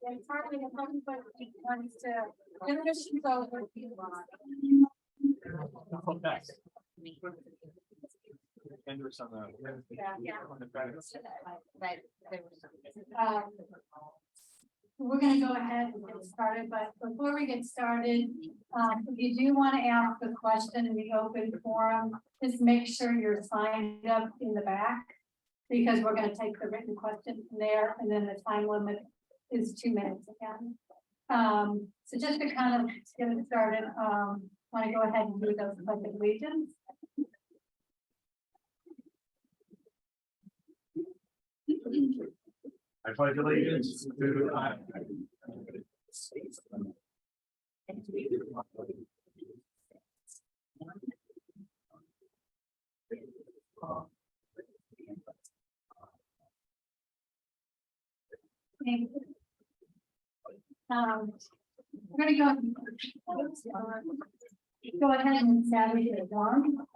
And partly the public wants to intermission over. We're going to go ahead and get started, but before we get started, if you do want to ask a question in the open forum, just make sure you're signed up in the back, because we're going to take the written question from there, and then the time limit is 2 minutes again. So just to kind of get it started, want to go ahead and do those pledge of allegiance. I pledge allegiance to the flag. We're going to go ahead and establish a quorum.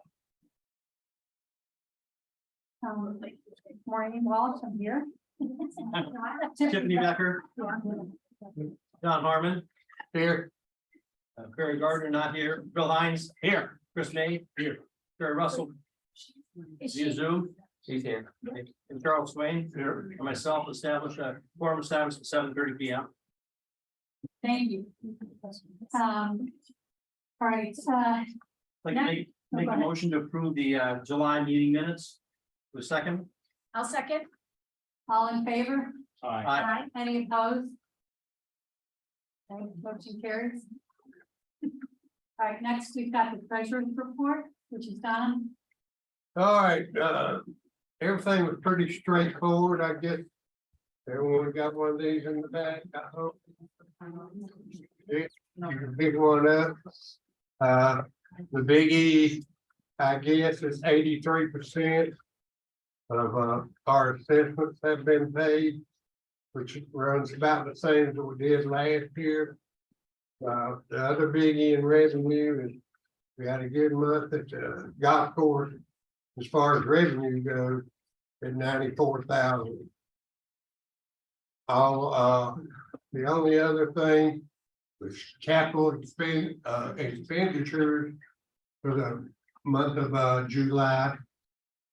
Maureen Walsh, I'm here. Tiffany Becker. John Harmon. Here. Barry Gardner not here. Bill Hines here. Chris May here. Barry Russell. Via Zoom. He's here. And Charles Swain here. And myself establish a quorum established at 7:30 p.m. Thank you. All right. Like to make a motion to approve the July meeting minutes. The second. I'll second. All in favor? Aye. Any opposed? Okay, motion carries. All right, next we've got the treasurer's report, which is done. All right, everything was pretty straightforward, I guess. Everyone got one of these in the back, I hope. You can pick one up. The biggie, I guess, is 83% of our assessments have been paid, which runs about the same as we did last year. The other biggie in revenue is we had a good month at the golf course as far as revenue goes at 94,000. All The only other thing was capital expenditures for the month of July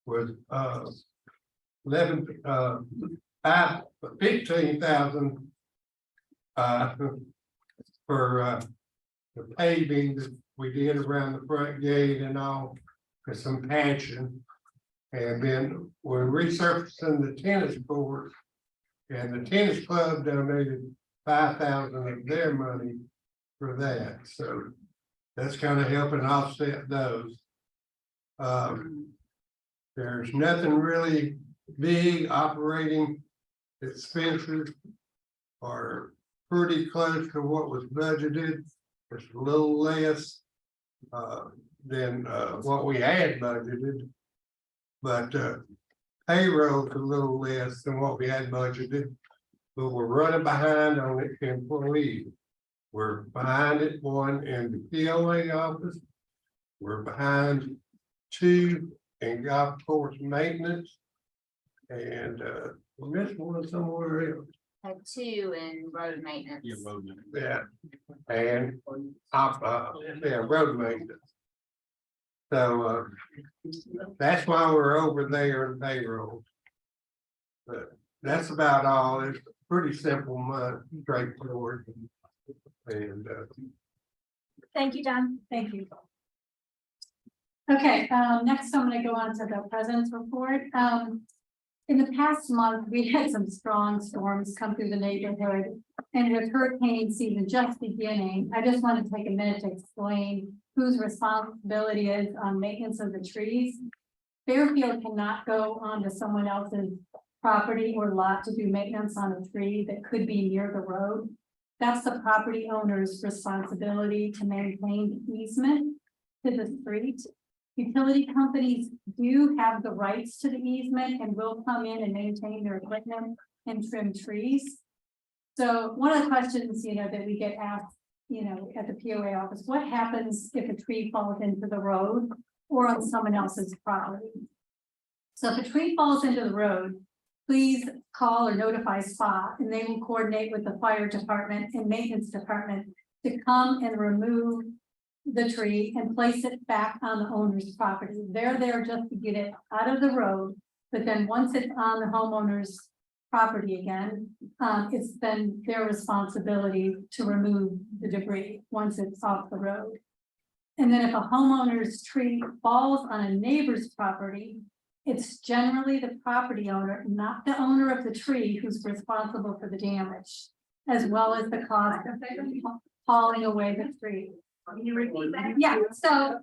was 15,000 for the paving that we did around the front gate and all, for some patching. And then we're resurfacing the tennis court. And the tennis club donated 5,000 of their money for that, so that's kind of helping offset those. There's nothing really big operating expenses are pretty close to what was budgeted. It's a little less than what we had budgeted, but payroll's a little less than what we had budgeted, but we're running behind on the employees. We're behind at one in the POA office. We're behind 2 in golf course maintenance. And we missed one somewhere else. Had 2 in road maintenance. Yeah, and road maintenance. So that's why we're over there in payroll. But that's about all. It's a pretty simple month, straightforward. And Thank you, John. Thank you. Okay, next I'm gonna go on to the president's report. In the past month, we had some strong storms come through the neighborhood, and with hurricane season just beginning, I just want to take a minute to explain whose responsibility is on maintenance of the trees. Fairfield cannot go onto someone else's property or lot to do maintenance on a tree that could be near the road. That's the property owner's responsibility to maintain the easement to the street. Utility companies do have the rights to the easement and will come in and maintain their equipment and trim trees. So one of the questions, that we get asked, at the POA office, what happens if a tree falls into the road or on someone else's property? So if a tree falls into the road, please call or notify SPA, and they will coordinate with the fire department and maintenance department to come and remove the tree and place it back on the owner's property. They're there just to get it out of the road, but then once it's on the homeowner's property again, it's then their responsibility to remove the debris once it's off the road. And then if a homeowner's tree falls on a neighbor's property, it's generally the property owner, not the owner of the tree, who's responsible for the damage, as well as the cost of hauling away the tree. Can you repeat that? So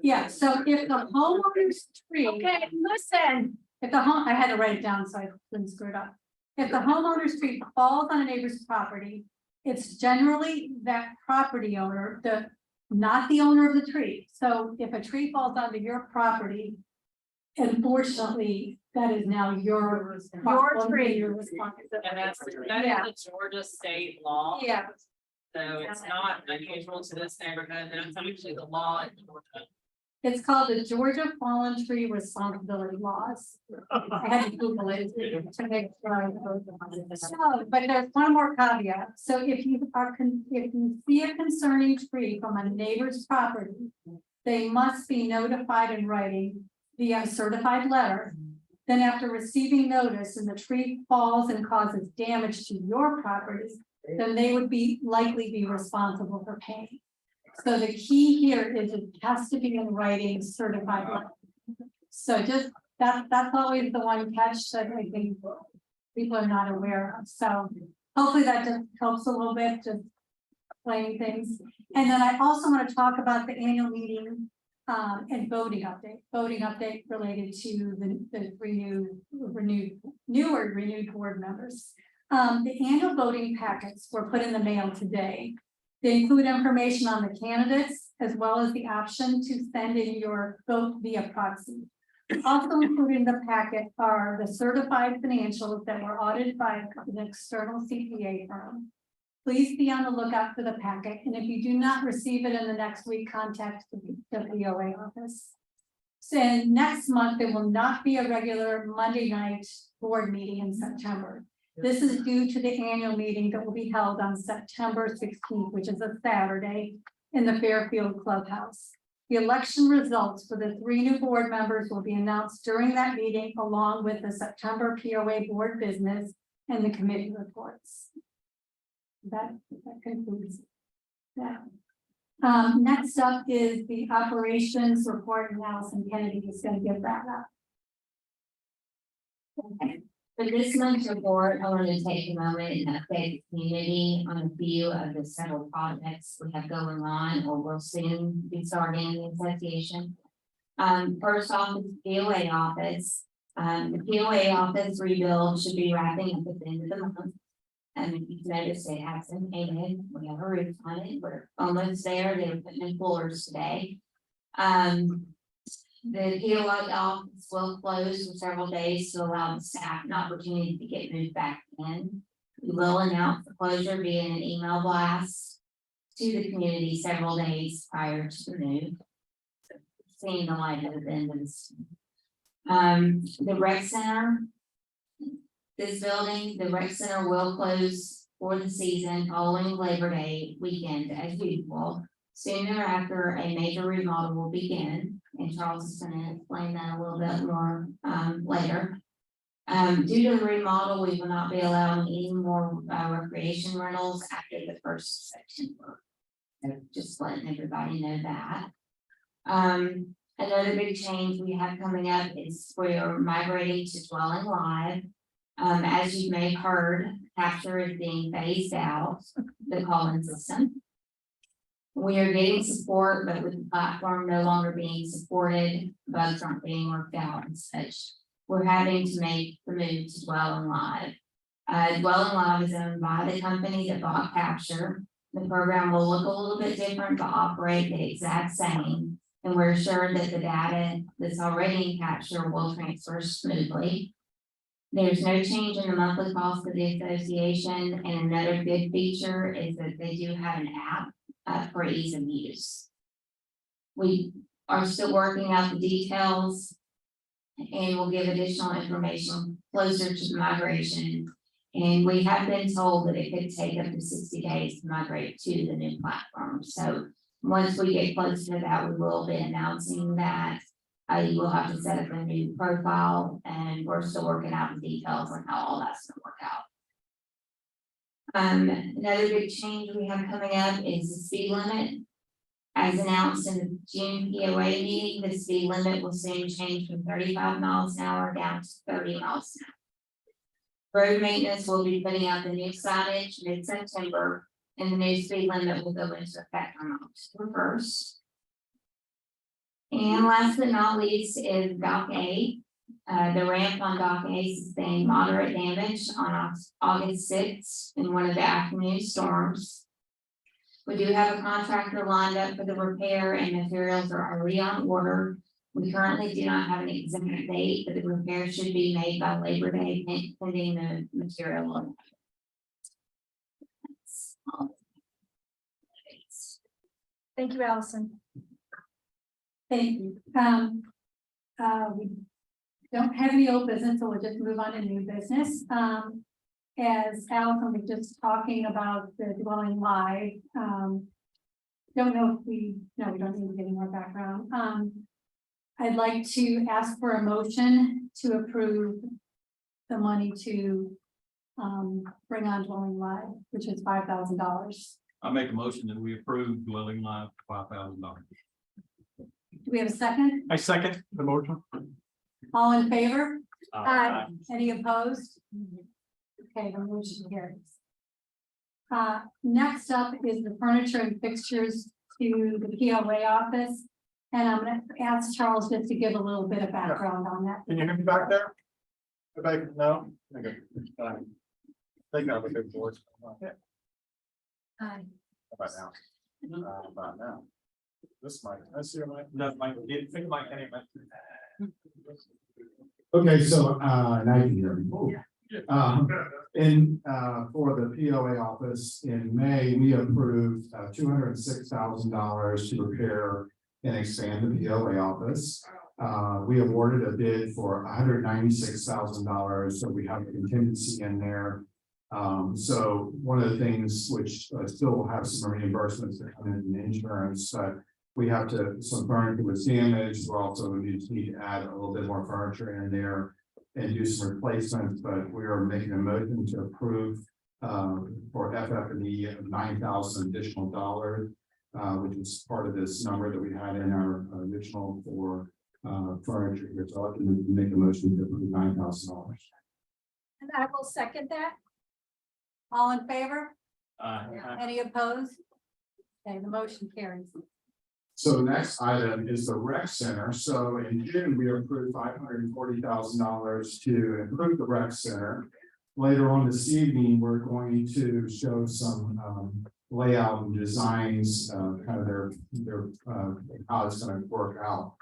if the homeowner's tree. Okay, listen. If I had to write it down so I couldn't screw it up. If the homeowner's tree falls on a neighbor's property, it's generally that property owner, not the owner of the tree. So if a tree falls onto your property, unfortunately, that is now your tree. Your responsibility. And that is the Georgia state law. Yeah. So it's not unusual to this neighborhood, and it's actually the law in Georgia. It's called the Georgia Fallen Tree Responsibility Laws. I had to Google it to make sure I wrote them. So, but there's one more caveat. So if you see a concerning tree from a neighbor's property, they must be notified in writing via certified letter. Then after receiving notice and the tree falls and causes damage to your property, then they would likely be responsible for paying. So the key here is it has to be in writing, certified letter. So just that's always the one catch that I think people are not aware of. So hopefully that just helps a little bit, just explaining things. And then I also want to talk about the annual meeting and voting update related to the renewed board members. The annual voting packets were put in the mail today. They include information on the candidates, as well as the option to send in your vote via proxy. Also included in the packet are the certified financials that were audited by an external CPA firm. Please be on the lookout for the packet, and if you do not receive it in the next week, contact the POA office. So next month, there will not be a regular Monday night board meeting in September. This is due to the annual meeting that will be held on September 16th, which is a Saturday, in the Fairfield Clubhouse. The election results for the 3 new board members will be announced during that meeting, along with the September POA board business and the committee reports. That concludes that. Next up is the operations report, and Allison Kennedy is going to give that up. For this month's report, I want to take a moment and update the community on a few of the several projects we have going on or will soon be starting the association. First off, is the POA office. The POA office rebuild should be wrapping up at the end of the month. And you've noticed it hasn't painted. We have a roof on it. We're almost there. They're putting in floors today. The POA office will close for several days to allow the staff an opportunity to get moved back in. We will announce the closure via an email blast to the community several days prior to the move. Seeing the light at the end of this. The rec center. This building, the rec center will close for the season following Labor Day weekend as usual. Soon thereafter, a major remodel will begin, and Charles is going to explain that a little bit more later. Due to the remodel, we will not be allowing any more recreation rentals after the 1st of September. So just letting everybody know that. Another big change we have coming up is we're migrating to Dwelling Live. As you may have heard, capture is being phased out, the call-in system. We are getting support, but with the platform no longer being supported, bugs aren't being worked out and such. We're having to make the move to Dwelling Live. Dwelling Live is owned by the company that bought Capture. The program will look a little bit different, but operate the exact same. And we're sure that the data that's already in Capture will transfer smoothly. There's no change in the monthly cost of the association, and another good feature is that they do have an app for ease of use. We are still working out the details, and we'll give additional information closer to the migration. And we have been told that it could take up to 60 days to migrate to the new platform. So once we get close to that, we will be announcing that. You will have to set up a new profile, and we're still working out the details on how all that's going to work out. Another big change we have coming up is the speed limit. As announced in the June POA meeting, the speed limit will soon change from 35 miles an hour down to 30 miles an hour. Road maintenance will be putting out the new signage mid-September, and the new speed limit will go into effect on October 1st. And last but not least is Dock A. The ramp on Dock A sustained moderate damage on August 6th in one of the afternoon storms. We do have a contractor lined up for the repair, and materials are already on order. We currently do not have an exact date, but the repair should be made by Labor Day, pending the material. Thank you, Allison. Thank you. We don't have any old business, so we'll just move on to new business. As Allison was just talking about the Dwelling Live, don't know if we don't need to get any more background. I'd like to ask for a motion to approve the money to bring on Dwelling Live, which is $5,000. I make a motion that we approve Dwelling Live $5,000. Do we have a second? I second the motion. All in favor? Aye. Any opposed? Okay, the motion carries. Next up is the furniture and fixtures to the POA office. And I'm going to ask Charles just to give a little bit of background on that. Can you hear me back there? No? Okay. Think of a big voice. Aye. About now. About now. This mic, I see your mic. No, mic, think of mic anyway. Okay, so, now you can hear me. For the POA office in May, we approved $206,000 to repair and expand the POA office. We awarded a bid for $196,000, so we have a contingency in there. So one of the things which still will have some reimbursements that come in insurance, but we have some furniture was damaged. We're also need to add a little bit more furniture in there and do some replacements, but we are making a motion to approve for FF&E of $9,000 additional dollars, which is part of this number that we had in our original for furniture here. So I can make a motion to approve $9,000. And I will second that. All in favor? Aye. Any opposed? Okay, the motion carries. So the next item is the rec center. So in June, we approved $540,000 to improve the rec center. Later on this evening, we're going to show some layout and designs, kind of their how it's going to work out.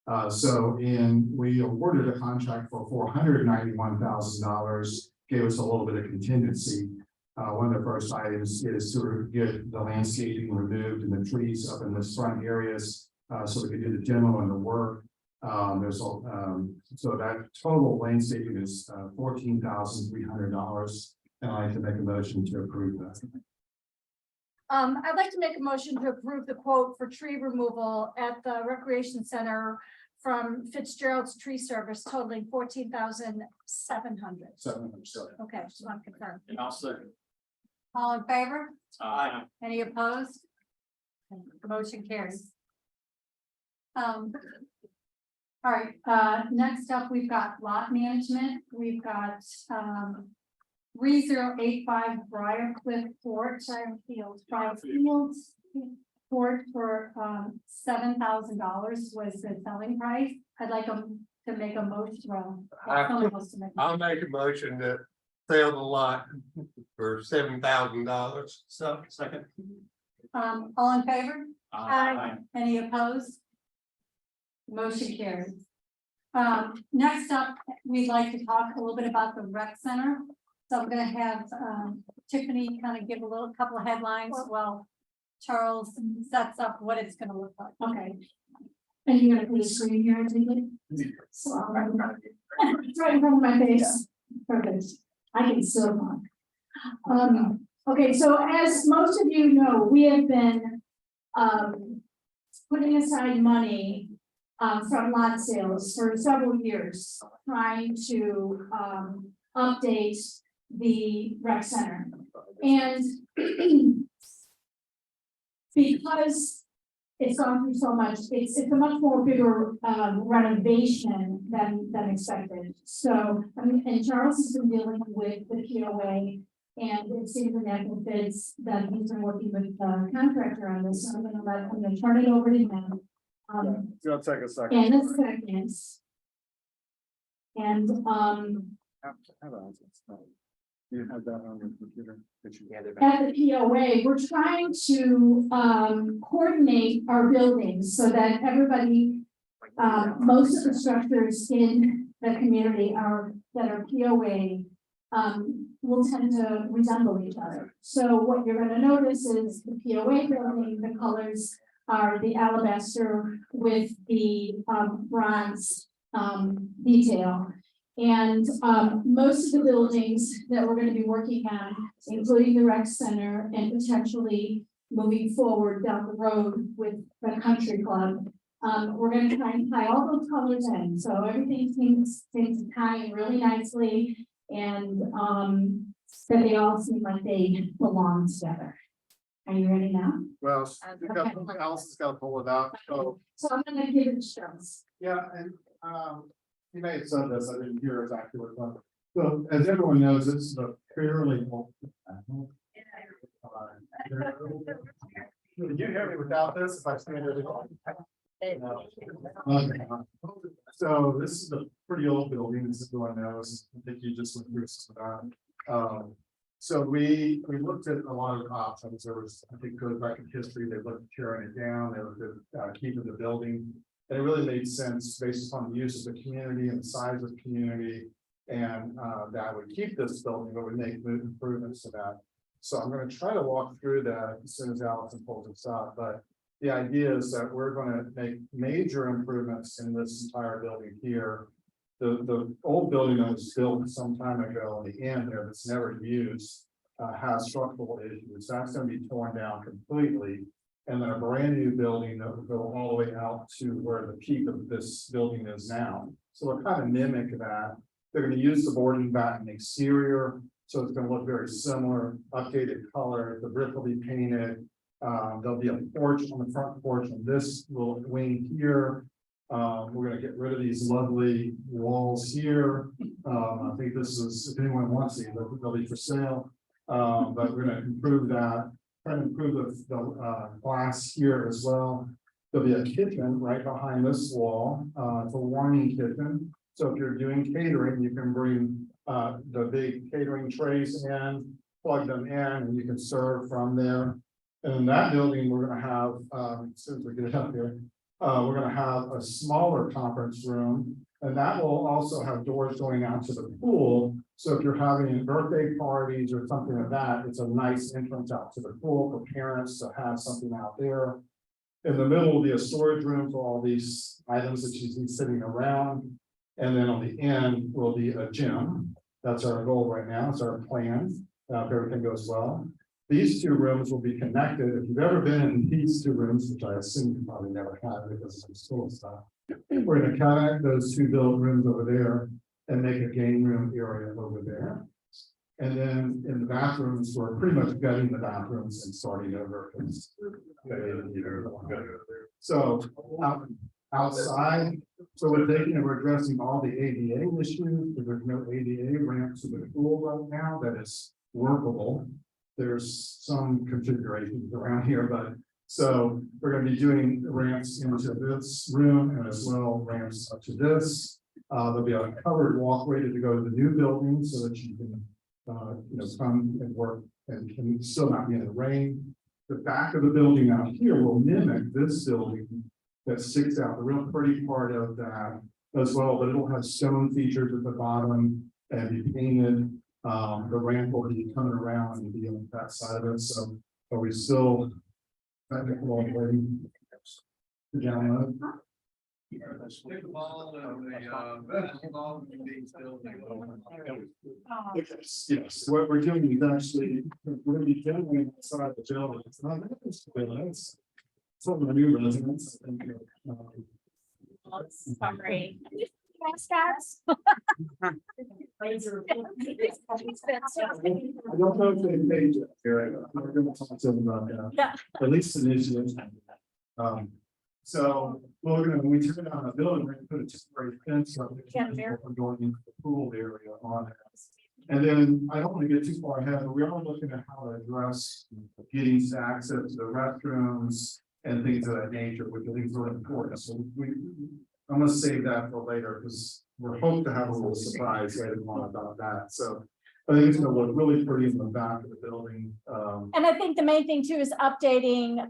We awarded a contract for $491,000, gave us a little bit of contingency. One of the first items is to get the landscaping removed and the trees up in the front areas, so we could do the demo and the work. So that total landscaping is $14,300, and I'd like to make a motion to approve that. I'd like to make a motion to approve the quote for tree removal at the recreation center from Fitzgerald's Tree Service totaling $14,700. Okay, just want to confirm. And I'll second. All in favor? Aye. Any opposed? The motion carries. All right, next up, we've got lot management. We've got 3085 Briarcliff Court, Briarfields Court for $7,000 was the selling price. I'd like to make a motion. Someone wants to make a I'll make a motion to sell the lot for $7,000. So, second. all in favor? Aye. Any opposed? Motion carries. Next up, we'd like to talk a little bit about the rec center. So I'm gonna have Tiffany kind of give a couple of headlines while Charles sets up what it's gonna look like. Okay. And you're gonna put a screen here, I think. So I'll write it's right in front of my face. Perfect. I can still talk. Okay, so as most of you know, we have been putting aside money from lot sales for several years, trying to update the rec center. And because it's gone through so much, it's a much more bigger renovation than expected. So, and Charles has been dealing with the POA, and it seems in that fits that he's been working with the contractor on this. So I'm gonna turn it over to him. It's gonna take a second. And a second. And You have that on your computer. at the POA, we're trying to coordinate our buildings so that everybody, most of the structures in the community that are POA will tend to resemble each other. So what you're gonna notice is the POA building, the colors are the alabaster with the bronze detail. And most of the buildings that we're going to be working on, including the rec center and potentially moving forward down the road with the country club, we're going to try and tie all those colors in. So everything seems to tie in really nicely, and that they all seem like they belong together. Are you ready now? Well, Alice has got to pull it out. So, So I'm going to give it to Charles. Yeah, and you may have said this, I didn't hear exactly what it was. So as everyone knows, this is a fairly old. Did you hear me without this? If I stand really long? Okay. So this is a pretty old building, this is who I know, I think you just went through some of that. So we looked at a lot of options. There was, I think, goes back in history, they looked at tearing it down, they looked at keeping the building. And it really made sense based upon the use of the community and the size of the community, and that would keep this building, but would make improvements to that. So I'm going to try to walk through that as soon as Allison pulls this up, but the idea is that we're gonna make major improvements in this entire building here. The old building that was built some time ago, the end there that's never used, has structural issues. That's gonna be torn down completely. And then a brand new building that will go all the way out to where the peak of this building is now. So we'll kind of mimic that. They're gonna use the boarding back in the exterior, so it's gonna look very similar, updated color, the brick will be painted. There'll be a porch on the front porch on this little wing here. We're gonna get rid of these lovely walls here. I think this is, if anyone wants these, they'll be for sale. But we're gonna improve that, try to improve the glass here as well. There'll be a kitchen right behind this wall, it's a warming kitchen. So if you're doing catering, you can bring the big catering trays in, plug them in, and you can serve from there. And in that building, we're gonna have, as soon as we get it up here, we're gonna have a smaller conference room. And that will also have doors going out to the pool. So if you're having birthday parties or something like that, it's a nice entrance out to the pool for parents to have something out there. In the middle will be a storage room for all these items that you see sitting around. And then on the end will be a gym. That's our goal right now. It's our plan. If everything goes well. These two rooms will be connected. If you've ever been in these two rooms, which I assume you probably never have because of some school stuff. We're gonna connect those two built rooms over there and make a game room area over there. And then in the bathrooms, we're pretty much gutting the bathrooms and starting over. So outside, so we're taking and we're addressing all the ADA issues, because there's no ADA ramp to the pool right now that is workable. There's some configurations around here, but so we're gonna be doing ramps into this room and as well ramps up to this. There'll be a covered walkway to go to the new building so that you can, come and work and can still not be in the rain. The back of the building out here will mimic this building that sticks out, the real pretty part of that as well, but it'll have stone features at the bottom and be painted. The ramp will be coming around and be on that side of it, so are we still? Waiting. Gentlemen. Yes, what we're doing is actually, we're gonna be doing inside the building. It's not, it's some of the new residents. Sorry. I don't know if they paid you here. We're gonna talk to them about that. Yeah. At least initially. So we're gonna, when we turn on the building, we're gonna put a temporary fence up. We're going into the pool area on it. And then I don't want to get too far ahead, but we are looking at how to address getting access to the restrooms and things of that nature, which I think is really important. So I'm gonna save that for later because we're hoping to have a little surprise later on about that. So I think it's gonna look really pretty in the back of the building. And I think the main thing too is updating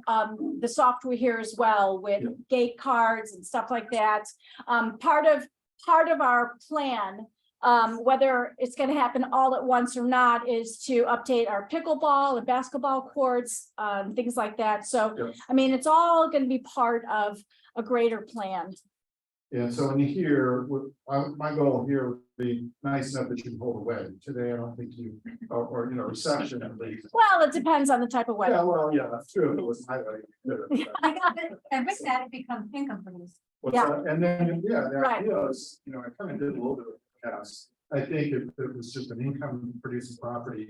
the software here as well with gate cards and stuff like that. Part of our plan, whether it's going to happen all at once or not, is to update our pickleball and basketball courts, things like that. So, I mean, it's all going to be part of a greater plan. Yeah, so in here, my goal here would be nice enough that you can hold a wedding. Today, I don't think you, or reception at least. Well, it depends on the type of wedding. Yeah, well, yeah, that's true. If it was my wedding. And with that, it becomes income producing. What's Yeah. that? And then, yeah, the Right. idea is, I kind of did a little bit of a test. I think if it was just an income producing property,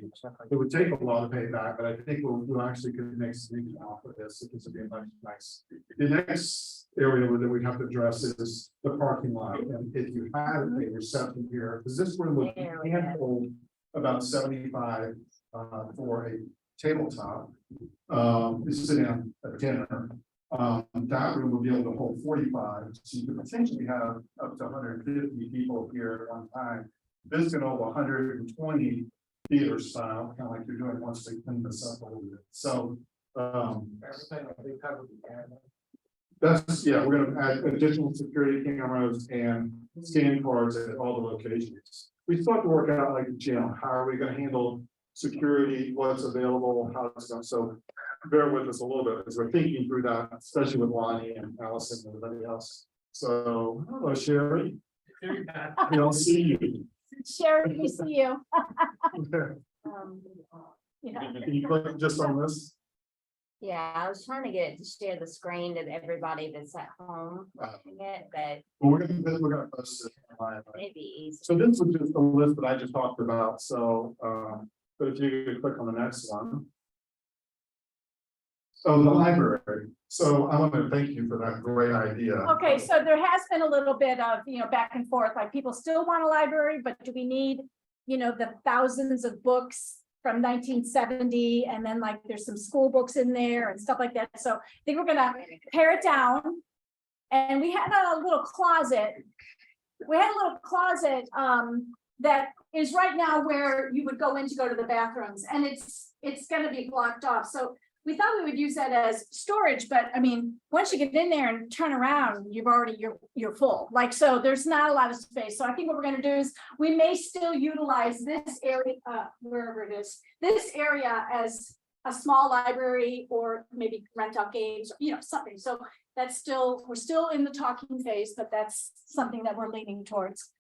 it would take a lot to pay back, but I think we'll actually could make some income off of this. This would be a nice. The next area that we have to address is the parking lot. And if you had a reception here, because this room would handle about 75 for a tabletop. Sitting down at dinner. That room will be able to hold 45, so you could potentially have up to 150 people here at one time. This can hold 120 theater style, kind of like you're doing once they clean this up a little bit. So everything I think that would be added. That's, yeah, we're gonna add additional security cameras and scan cards at all the locations. We still have to work out like the gym. How are we gonna handle security, what's available, how it's going. So bear with us a little bit as we're thinking through that, especially with Lonnie and Allison and everybody else. So, hello Sherry, we don't see you. Sharon, we see you. Yeah. Can you click just on this? Yeah, I was trying to get it to share the screen to everybody that's at home watching it, but Well, we're gonna post it online. maybe easy. So this was just the list that I just talked about, so, but if you could click on the next one. So the library, so I want to thank you for that great idea. Okay, so there has been a little bit of, back and forth, like people still want a library, but do we need, the thousands of books from 1970, and then like there's some school books in there and stuff like that. So I think we're gonna pare it down. And we had a little closet. We had a little closet that is right now where you would go in to go to the bathrooms, and it's gonna be blocked off. So we thought we would use that as storage, but I mean, once you get in there and turn around, you're full. Like, so there's not a lot of space. So I think what we're gonna do is we may still utilize this area, wherever it is, this area as a small library, or maybe rent out games, something. So we're still in the talking phase, but that's something that we're leaning towards.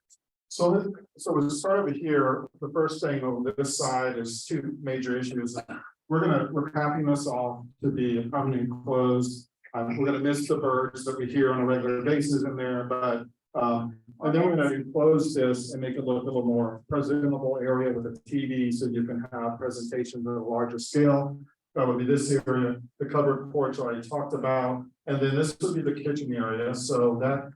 So we'll start over here. The first thing over this side is two major issues. We're capping this off to be permanently closed. We're gonna miss the birds that we hear on a regular basis in there, but and then we're gonna enclose this and make it look a little more presentable area with a TV, so you can have presentations at a larger scale. That would be this area, the covered porch I already talked about, and then this would be the kitchen area. So that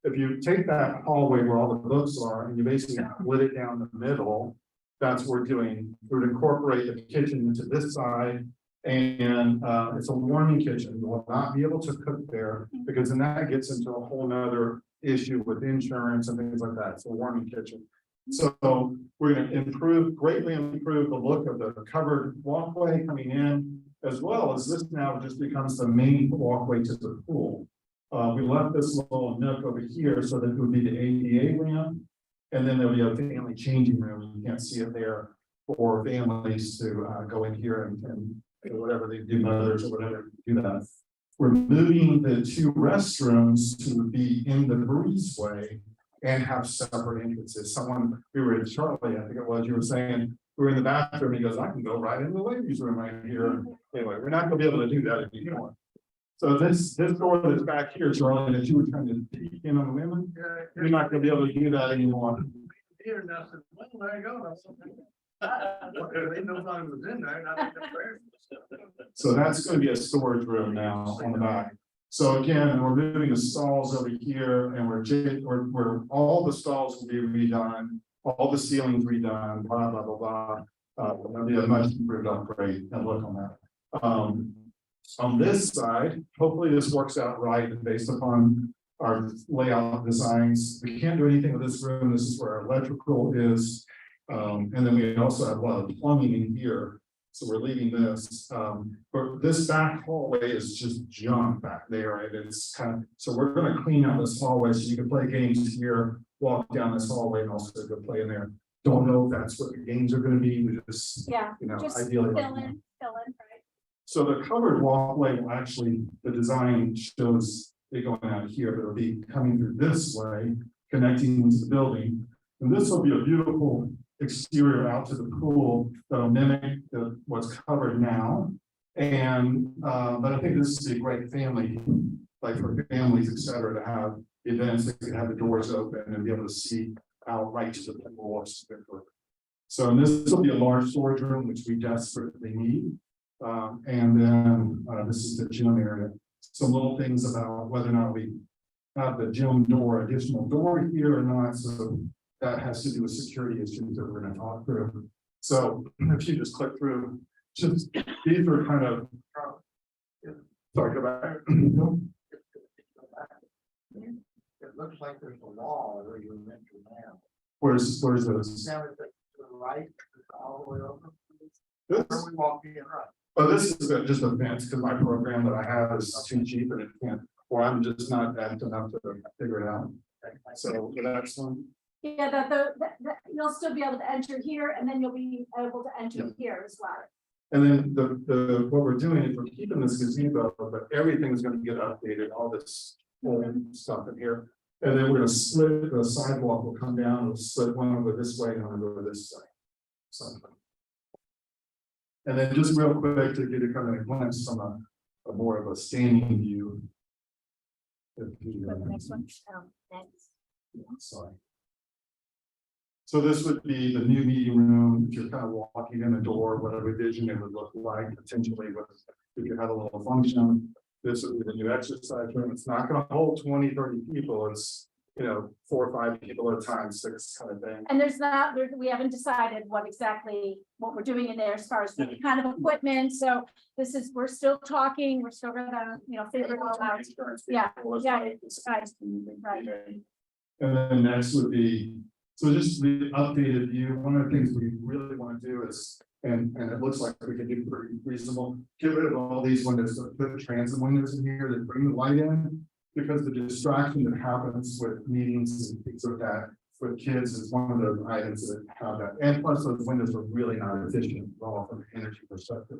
if you take that hallway where all the books are and you basically split it down the middle, that's what we're doing. We would incorporate the kitchen into this side, and it's a warming kitchen. You will not be able to cook there, because then that gets into a whole nother issue with insurance and things like that. It's a warming kitchen. So we're going to greatly improve the look of the covered walkway coming in, as well as this now just becomes the main walkway to the pool. We left this little nook over here so that it would be the ADA ramp. And then there'll be a family changing room. You can't see it there for families to go in here and whatever they do, mothers or whatever, do that. We're moving the two restrooms to be in the breezeway and have separate entrances. We were in Charlie, I think it was, you were saying, we were in the bathroom, he goes, I can go right in the ladies' room right here. Anyway, we're not gonna be able to do that anymore. So this door that's back here, Charlie, that you were trying to peek in on the women, you're not gonna be able to do that anymore. Here, now, well, there you go. They know I was in there, not in there. So that's gonna be a storage room now on the back. So again, we're moving the stalls over here, and we're all the stalls will be redone, all the ceilings redone, blah, blah, blah, blah. That'll be a much improved upgrade and look on that. On this side, hopefully this works out right based upon our layout designs. We can't do anything with this room. This is where our electrical is. And then we also have a lot of plumbing in here. So we're leaving this. But this back hallway is just junk back there. Right? It's so we're going to clean out this hallway so you can play games here, walk down this hallway, and also go play in there. Don't know if that's what the games are going to be. We just, Just ideally. fill in, right? So the covered walkway will actually, the design shows it going out here, but it'll be coming through this way, connecting into the building. And this will be a beautiful exterior out to the pool that'll mimic what's covered now. And but I think this is a great family, like for families, etc., to have events that can have the doors open and be able to see out right to the pool. So this will be a large storage room, which we desperately need. And then this is the gym area. Some little things about whether or not we have the gym door, additional door here or not. So that has to do with security issues that we're going to talk through. So if you just click through, just these are kind of sorry, go back. It looks like there's a wall where you mentioned now. Where's those? Now it's to the right, all the way over. This? Where we walk in, right? Oh, this is just a fence because my program that I have is too cheap and it can't, or I'm just not apt enough to figure it out. So the next one. Yeah, that you'll still be able to enter here, and then you'll be able to enter here as well. And then what we're doing is we're keeping this gazebo, but everything's gonna get updated, all this old stuff in here. And then we're gonna split, the sidewalk will come down, we'll split one over this way and one over this side. So. And then just real quick to get a kind of a glimpse from a more of a standing view. If you, The next one. Oh, next. Sorry. So this would be the new meeting room, if you're kind of walking in the door, whatever vision it would look like, potentially with, if you had a little function. This would be the new exercise room, it's not gonna hold 20, 30 people, it's, 4 or 5 people at a time, 6 kind of thing. And we haven't decided what we're doing in there as far as the kind of equipment, so we're still talking, we're still gonna, figure it all out. Yeah, it's right. And then next would be, so just the updated view, one of the things we really want to do is, and it looks like we can do pretty reasonable, get rid of all these windows, put transit windows in here that bring the light in. Because the distraction that happens with meetings and things like that with kids is one of the items that have that, and plus those windows are really not efficient at all from an energy perspective.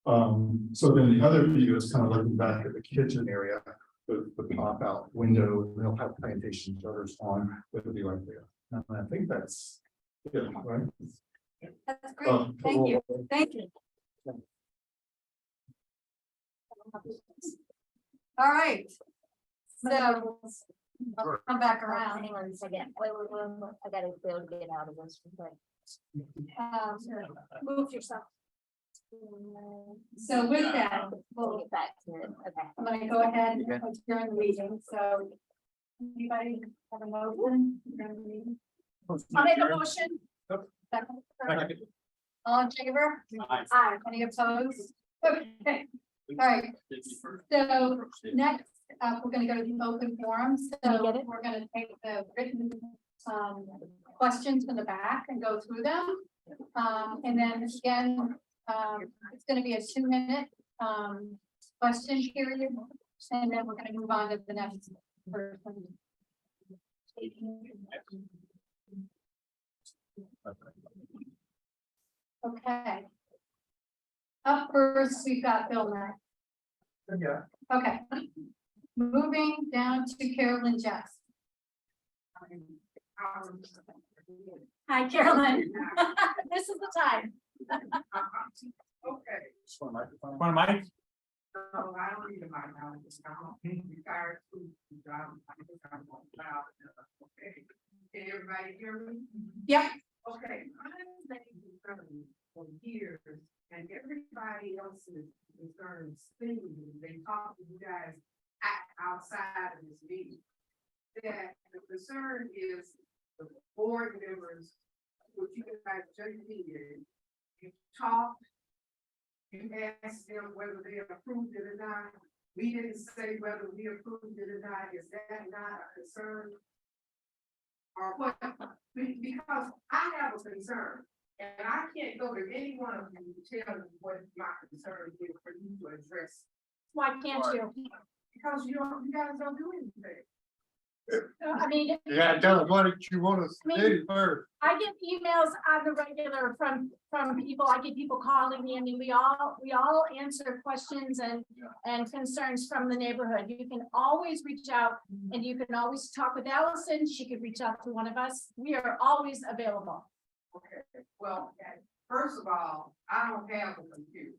So then the other view is kind of looking back at the kitchen area, the pop out window, they'll have plantation shutters on, it'll be like there. And I think that's, yeah, right? That's great, thank you, thank you. All right. So, I'll come back around. Hang on a second. Wait, I gotta be able to get out of this. Move yourself. So with that, We'll get back to it. Okay. I'm gonna go ahead and adjourn the meeting, so. Anybody have a motion? Adjourn the meeting? I'll make a motion. Second. All in favor? Aye. Aye. Any opposed? Okay, all right, so next up, we're gonna go to the open forum, Can you so get it? we're gonna take the written questions from the back and go through them. And then again, it's gonna be a 2-minute question period, and then we're gonna move on to the next person. Okay. Up first, we've got Bill Mack. Yeah. Okay. Moving down to Carolyn Jess. Hi, Carolyn. This is the time. Okay. One mic. No, I don't need a mic now, I'm retired school job. Okay. Can everybody hear me? Yep. Okay, I've been concerned for years, and everybody else's concerns, things, they talk to you guys outside of this meeting. That the concern is the board members, what you guys just did, you talked, you asked them whether they approved it or not. We didn't say whether we approved it or not. Is that not a concern? Or what? Because I have a concern, and I can't go to any one of you to tell you what my concern is for you to address. Why can't you? Because you guys don't do anything. I mean, Yeah, tell us what you want us to do first. I get emails on the regular from people. I get people calling me. I mean, we all answer questions and concerns from the neighborhood. You can always reach out and you can always talk with Allison. She could reach out to one of us. We are always available. Okay, well, first of all, I don't have a computer.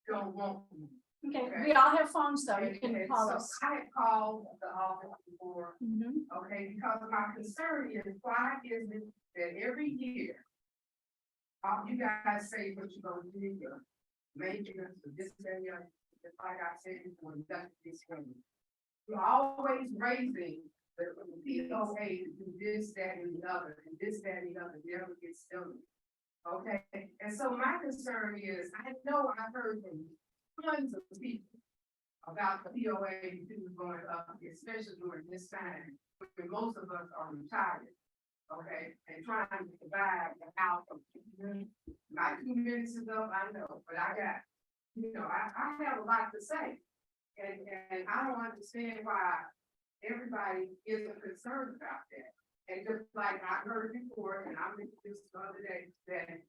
Don't want one. Okay, we all have phones though. You can And call so us. I had called the office before. Mhm. Okay, because my concern is why is it that every year. You guys say what you're gonna do, your maintenance, this area, just like I said before, that's this one. You're always raising the POA to do this, that, and the other, and this, that, and the other, never gets done. Okay, and so my concern is, I know I heard from tons of people about the POA dues going up, especially during this time, when most of us are retired. Okay, and trying to survive the house. My 2 minutes is up, I know, but I got, I have a lot to say. And I don't understand why everybody isn't concerned about that. And just like I heard before, and I mentioned this the other day, that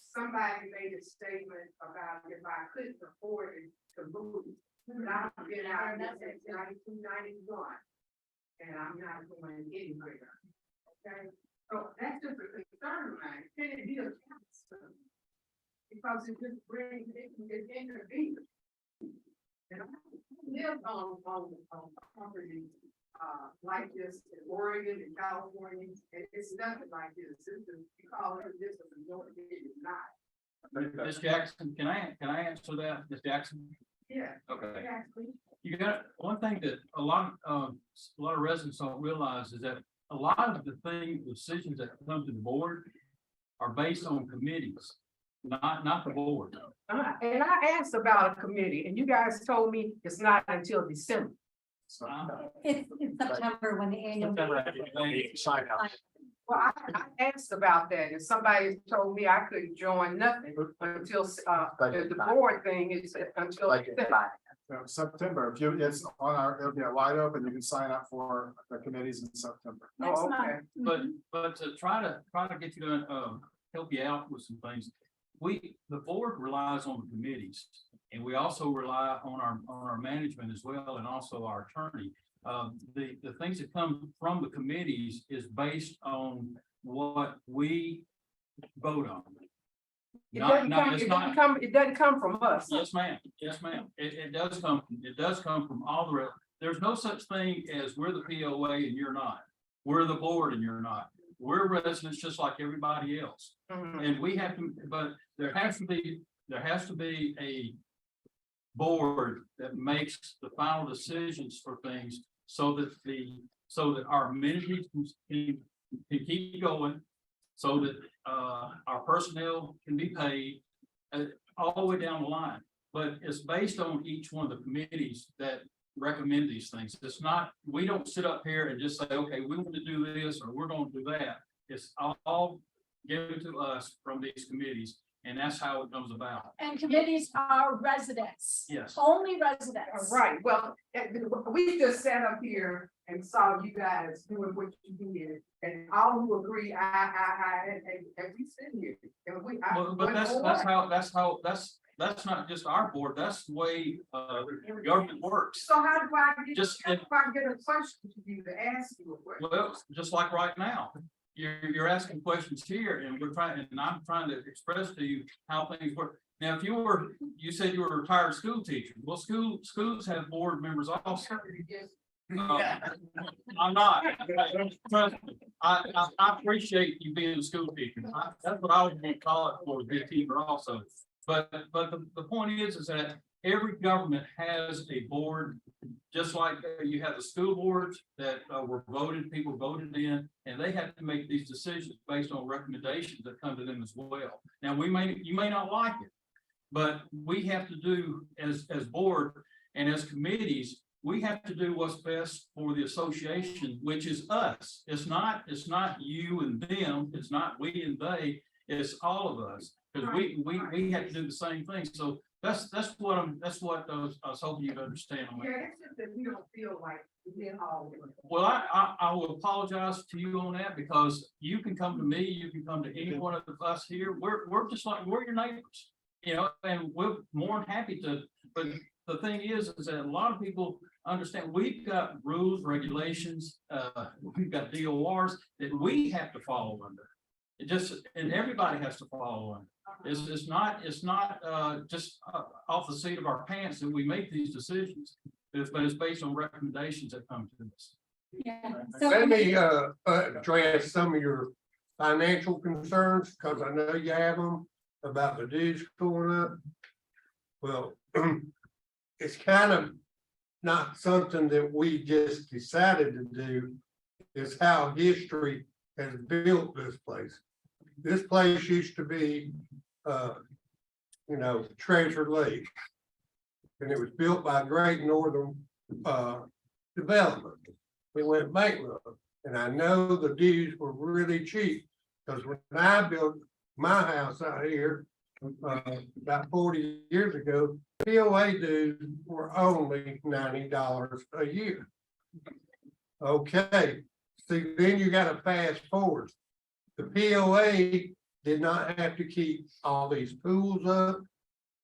somebody made a statement about if I couldn't afford it to move. But I've been out there since 1991. And I'm not going anywhere. Okay, so that's just a concern of mine. Can it be a council? Because it just brings, it inconvenience. And I live on property, like this in Oregon and California, and it's nothing like this. This is, because this is a North, it is not. Ms. Jackson, can I answer that, Ms. Jackson? Yeah. Okay. Exactly. You got, one thing that a lot of residents don't realize is that a lot of the decisions that come to the board are based on committees, not the board. And I asked about a committee, and you guys told me it's not until December. It's September when the annual. Well, I asked about that, and somebody told me I couldn't join nothing until, the board thing is until. September, if you, it's on our, it'll be wide open, you can sign up for the committees in September. Next Oh, month. okay. But to try to get you to help you out with some things, the board relies on the committees, and we also rely on our management as well, and also our attorney. The things that come from the committees is based on what we vote on. It doesn't come from us. Yes, ma'am. Yes, ma'am. It does come from all the, there's no such thing as we're the POA and you're not. We're the board and you're not. We're residents just like everybody else. Mhm. And we have to, but there has to be a board that makes the final decisions for things so that our amenities can keep going, so that our personnel can be paid all the way down the line. But it's based on each one of the committees that recommend these things. It's not, we don't sit up here and just say, okay, we want to do this or we're going to do that. It's all given to us from these committees, and that's how it comes about. And committees are residents. Yes. Only residents. Right, well, we just sat up here and saw you guys doing what you did, and all who agree, and we sit here, and we. But that's not just our board, that's the way government works. So how do I get, Just how do I get a question to you to ask you a question? Well, just like right now, you're asking questions here, and I'm trying to express to you how things work. Now, if you said you were a retired school teacher, well, schools have board members also. I'm not. Trust me. I appreciate you being a school teacher. That's what I was going to call it for, to be a teacher also. But the point is that every government has a board, just like you have the school boards that were voted, people voted in, and they have to make these decisions based on recommendations that come to them as well. Now, you may not like it, but we have to do as board and as committees, we have to do what's best for the association, which is us. It's not you and them, it's not we and they, it's all of us. Because we have to do the same thing. So that's what I was hoping you'd understand. Yeah, it's just that we don't feel like we're all. Well, I will apologize to you on that, because you can come to me, you can come to any one of us here. We're just like, we're your neighbors, and we're more than happy to. But the thing is that a lot of people understand we've got rules, regulations, we've got DORs that we have to follow under. And everybody has to follow under. It's not just off the seat of our pants that we make these decisions, but it's based on recommendations that come to us. Yeah. Let me address some of your financial concerns, because I know you have them about the dues going up. Well, it's kind of not something that we just decided to do. It's how history has built this place. This place used to be, Treasure Lake. And it was built by Great Northern Development. We went bankrupt, and I know the dues were really cheap, because when I built my house out here about 40 years ago, POA dues were only $90 a year. Okay, see, then you got to fast forward. The POA did not have to keep all these pools up.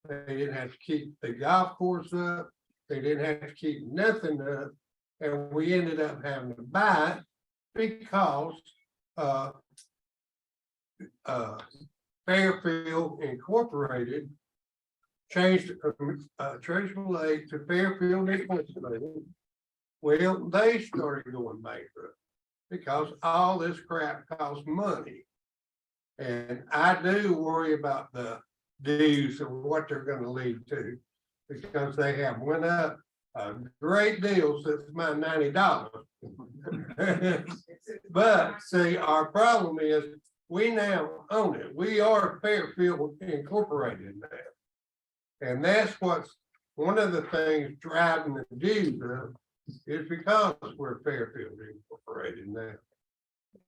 They didn't have to keep the golf course up. They didn't have to keep nothing up. And we ended up having to buy it because Fairfield Incorporated changed Treasurer Lake to Fairfield Incorporated. Well, they started going bankrupt because all this crap costs money. And I do worry about the dues and what they're gonna lead to, because they have went up a great deal since my $90. But see, our problem is, we now own it. We are Fairfield Incorporated now. And that's what's, one of the things driving the dues up is because we're Fairfield Incorporated now.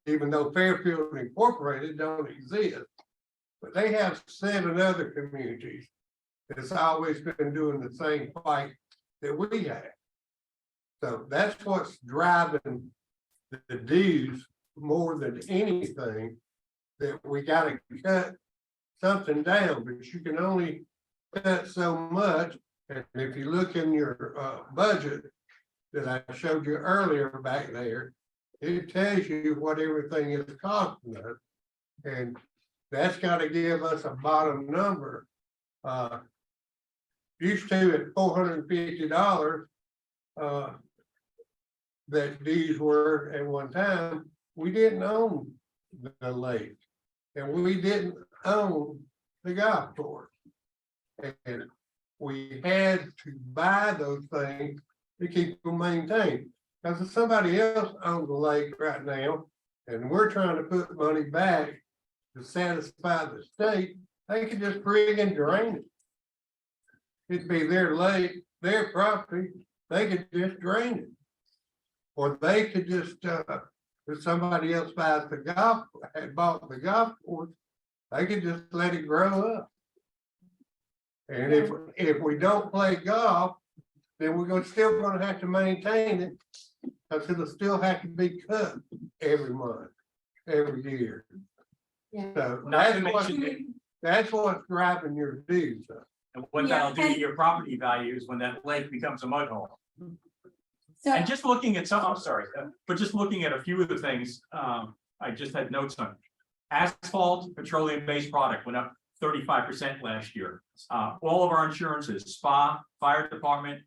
Even though Fairfield Incorporated don't exist, but they have 7 other communities that's always been doing the same fight that we have. So that's what's driving the dues more than anything, that we gotta cut something down, but you can only cut so much. And if you look in your budget that I showed you earlier back there, it tells you what everything is costing us. And that's gotta give us a bottom number. Used to at $450, that these were at one time, we didn't own the lake. And we didn't own the golf course. And we had to buy those things to keep them maintained. Because if somebody else owns the lake right now, and we're trying to put money back to satisfy the state, they could just friggin' drain it. It'd be their lake, their property, they could just drain it. Or they could just, if somebody else buys the golf, had bought the golf course, they could just let it grow up. And if we don't play golf, then we're still gonna have to maintain it, because it'll still have to be cut every month, every year. So that's what's driving your dues up. And what that'll do to your property values when that lake becomes a mud hole. So, And just looking at some, I'm sorry, but just looking at a few of the things, I just had notes on. Asphalt, petroleum-based product went up 35% last year. All of our insurances, spa, fire department,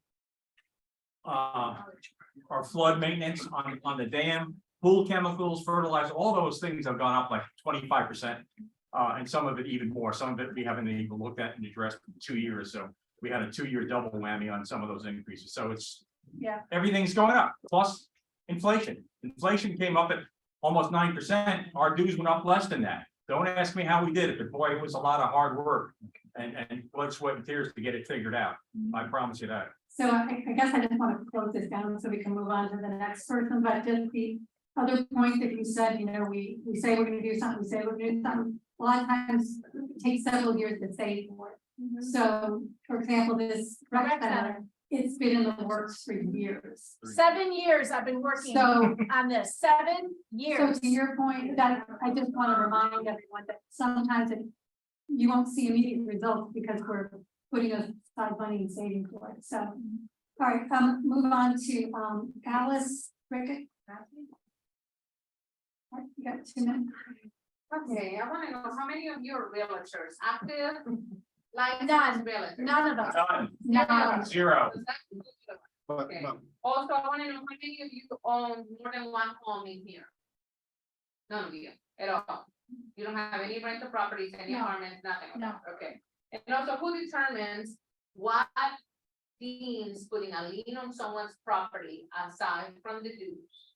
our flood maintenance on the dam, pool chemicals, fertilizer, all those things have gone up like 25%. And some of it even more. Some of it we haven't even looked at and addressed in 2 years. So we had a 2-year double whammy on some of those increases. So it's, yeah, everything's going up, plus inflation. Inflation came up at almost 9%. Our dues went up less than that. Don't ask me how we did it, but boy, it was a lot of hard work and blood, sweat, and tears to get it figured out. I promise you that. so I guess I just want to close this down so we can move on to the next person, but just the other point that you said, we say we're gonna do something, we say we're gonna do something. A lot of times it takes several years to save for it. So, for example, this rec center, it's been in the works for years. 7 years I've been working So, on this, 7 so years. to your point, that I just want to remind everyone that sometimes you won't see immediate results because we're putting aside money and saving for it. So, all right, move on to Alice Rickett. All right, you got 2 minutes. Okay, I wanna know how many of you are realtors, active, like None. realtors? None of us. Done. No. Zero. Okay. Also, I wanna know how many of you own more than one home in here? None of you at all. You don't have any rental properties, any No. apartments, nothing. No. Okay, and also who determines what deems putting a lien on someone's property aside from the dues?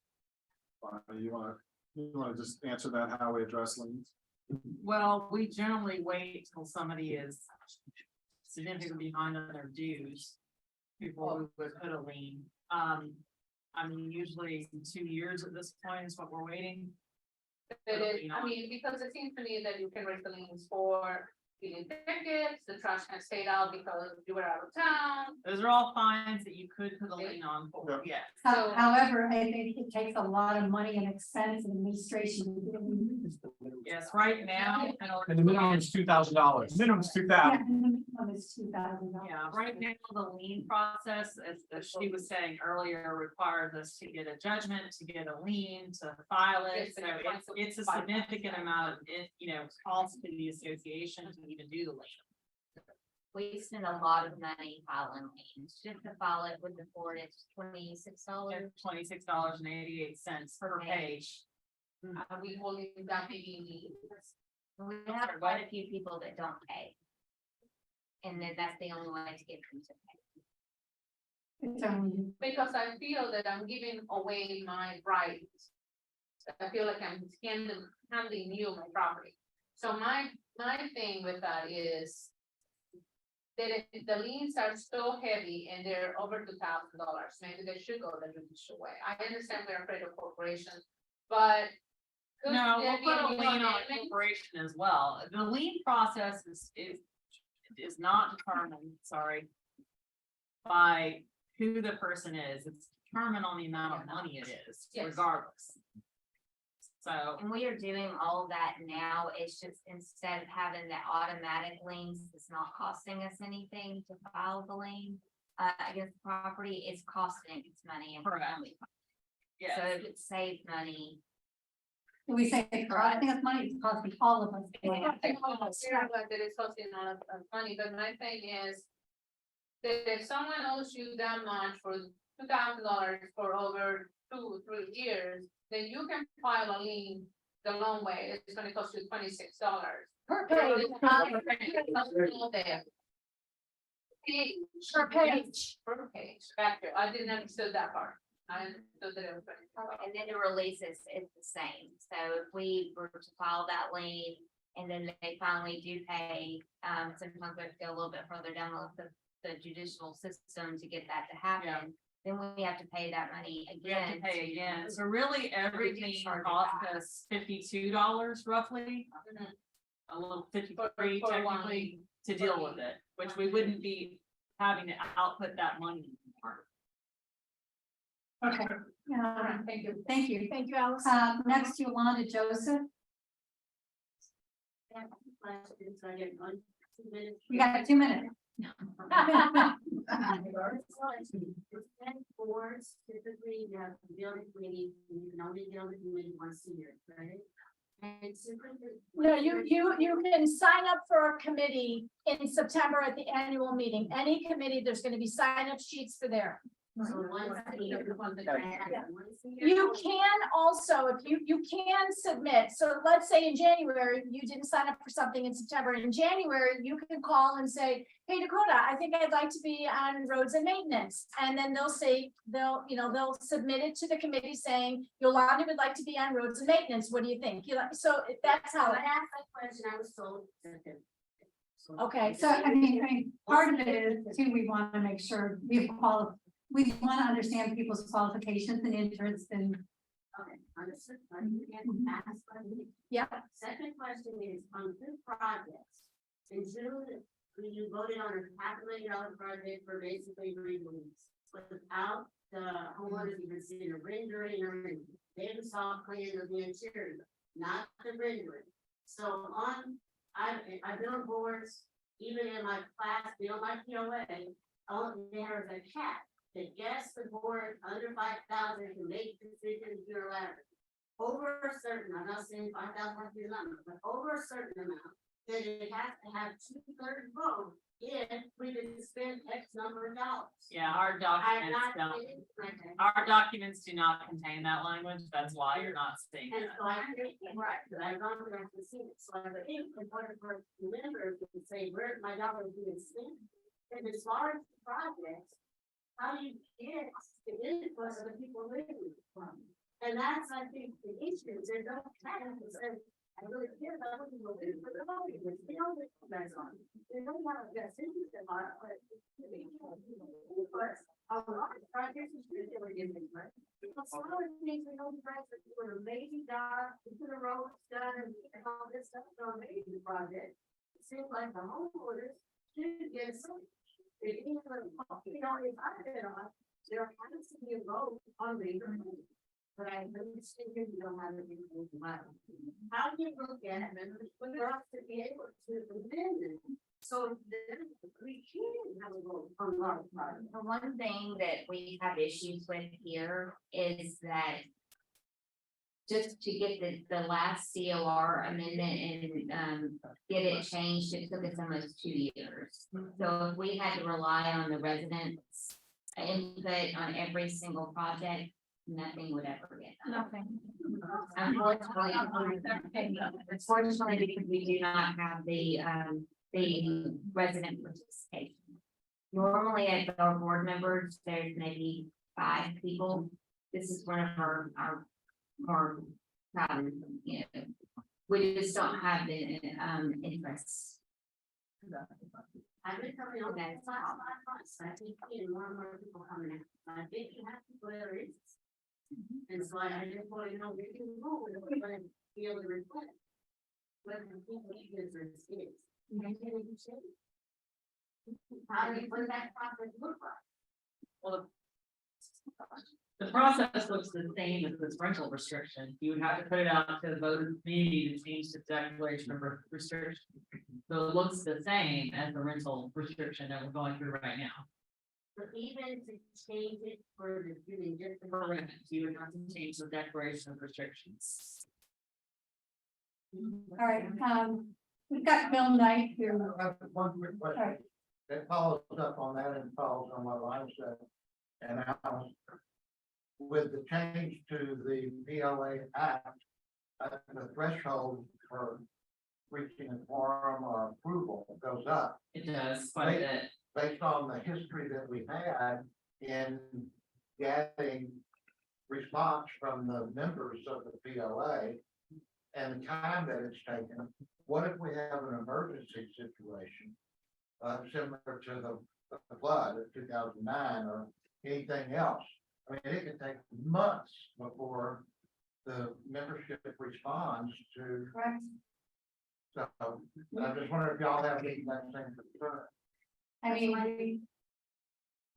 You wanna just answer that, how we address liens? Well, we generally wait till somebody is significantly behind on their dues before we would put a lien. I mean, usually 2 years at this point is what we're waiting. I mean, because it seems to me that you can raise the liens for getting tickets, the trash can stay out because you were out of town. Those are all fines that you could put a lien on for, yes. However, I think it takes a lot of money and expense and administration. to do. Yes, right now. in order And the minimum is $2,000. Minimum's Yeah, $2,000. and the minimum is $2,000. Yeah, right now, the lien process, as she was saying earlier, requires us to get a judgment, to get a lien, to file it. So it's a significant amount of, cost to the association to even do the lien. We spend a lot of money filing liens, just to file it with the court, it's $26. $26.88 per page. We holding that maybe. We have quite a few people that don't pay. And then that's the only way to get them to pay. It's only- Because I feel that I'm giving away my rights. I feel like I'm handing you my property. So my thing with that is. That if the liens are so heavy and they're over $2,000, maybe they should go the judicial way. I understand we're afraid of corporations, but. could No, there we'll be put a new lien on a amendments? corporation as well. The lien process is not determined, sorry, by who the person is. It's determined on the amount of money it is, Yes. regardless. So, And we are doing all of that now, it's just instead of having the automatic liens, it's not costing us anything to file the lien. Against the property, it's costing us money and. Correct. So yeah, it saves money. We say it's costing us money, it's costing all of us. I understand that it's costing a lot of money, but my thing is. That if someone owes you that much for $2,000 for over 2-3 years, then you can file a lien the long way, it's gonna cost you $26. Per page, per page. Per page, back there, I didn't understand that part, I understood that it was. And then the release is the same, so if we were to file that lien. And then they finally do pay, sometimes we have to go a little bit further down the judicial system to get that to happen. Then we have to pay that money we have to again. pay again. So really, everything charge it cost back. us $52 roughly. A little 53 For one technically to deal with it, which we wouldn't be having to output that money anymore. Okay, thank you. Thank you. Thank you, Alice. Next, Yolanda Joseph, you got 2 minutes. Boards typically, you have the building committee, you can only build a committee once a year, right? And No, you can sign up for a committee in September at the annual meeting. Any committee, there's gonna be sign-up sheets for there. You can also, if you can submit, so let's say in January, you didn't sign up for something in September, in January, you can call and say, hey Dakota, I think I'd like to be on roads and maintenance. And then they'll say, they'll submit it to the committee saying, Yolanda would like to be on roads and maintenance, what do you think? So that's how. I asked that question, I was told. Okay, So, I mean, part of it is too, we want to make sure we want to understand people's qualifications and interests and. Okay, understood. Yeah. Second question is on good projects. In June, you voted on a $500,000 project for basically removes. Without the homeowners even seeing a rendering or anything. They have a soft plan of the interior, not the rendering. So I build boards, even in my class, build my POA, there is a cap. The guess the board under 5,000 can make decisions unilaterally. Over a certain, I'm not saying 5,000 has to be a number, but over a certain amount, then it has to have 2/3 vote if we can spend X number of dollars. Yeah, our I'm documents not. don't, our documents do not contain that language. That's why you're not seeing And it. so I think, right, but I've gone through and seen it, so I think in order for members to say, where's my dollars being spent? And as far as the projects, how do you get the input of the people living from? And that's, I think, the issue, there's no plan to say, I really care about what people do, but they're not, they don't get that's on. They don't have a best interest in our, but a lot of projects is really getting, right? Some of the things we know, projects were amazing job, we put a road done and all this stuff, so amazing project. It seems like the homeowners should get some. They didn't even know, if I bid on, there has to be a vote on the agreement. But I understand you don't have to be money. How do you look at members for us to be able to amend it? So then we can have a vote on our part. The one thing that we have issues with here is that just to get the last COR amendment and, get it changed, it took us almost 2 years. So if we had to rely on the residents' input on every single project, nothing would ever get done. Nothing. Unfortunately, because we do not have the resident participation. Normally at our board members, there's maybe 5 people. This is one of our more, you know, we just don't have the, interests. I've been coming on that last 5 months, I think, more and more people coming in, I think you have to put there is. And so I just want to know, we can go, we're going to be able to reflect. What the people business is. How do you put that process look like? Well, the process looks the same as this rental restriction. You would have to put it out to the voter community to change the declaration of restriction. So it looks the same as the rental restriction that we're going through right now. But even to change it for the doing just the. Correct. You would have to change the declaration of restrictions. All right, we've got Bill Knight here. I have one quick question. That follows up on that and follows on what I said. And now, with the change to the POA Act, the threshold for reaching a quorum or approval goes up. It does quite a bit. Based on the history that we had in getting response from the members of the POA and the time that it's taken. What if we have an emergency situation, similar to the flood of 2009 or anything else? I mean, it could take months before the membership responds to. Correct. So I just wonder if y'all have any that same concern. I mean,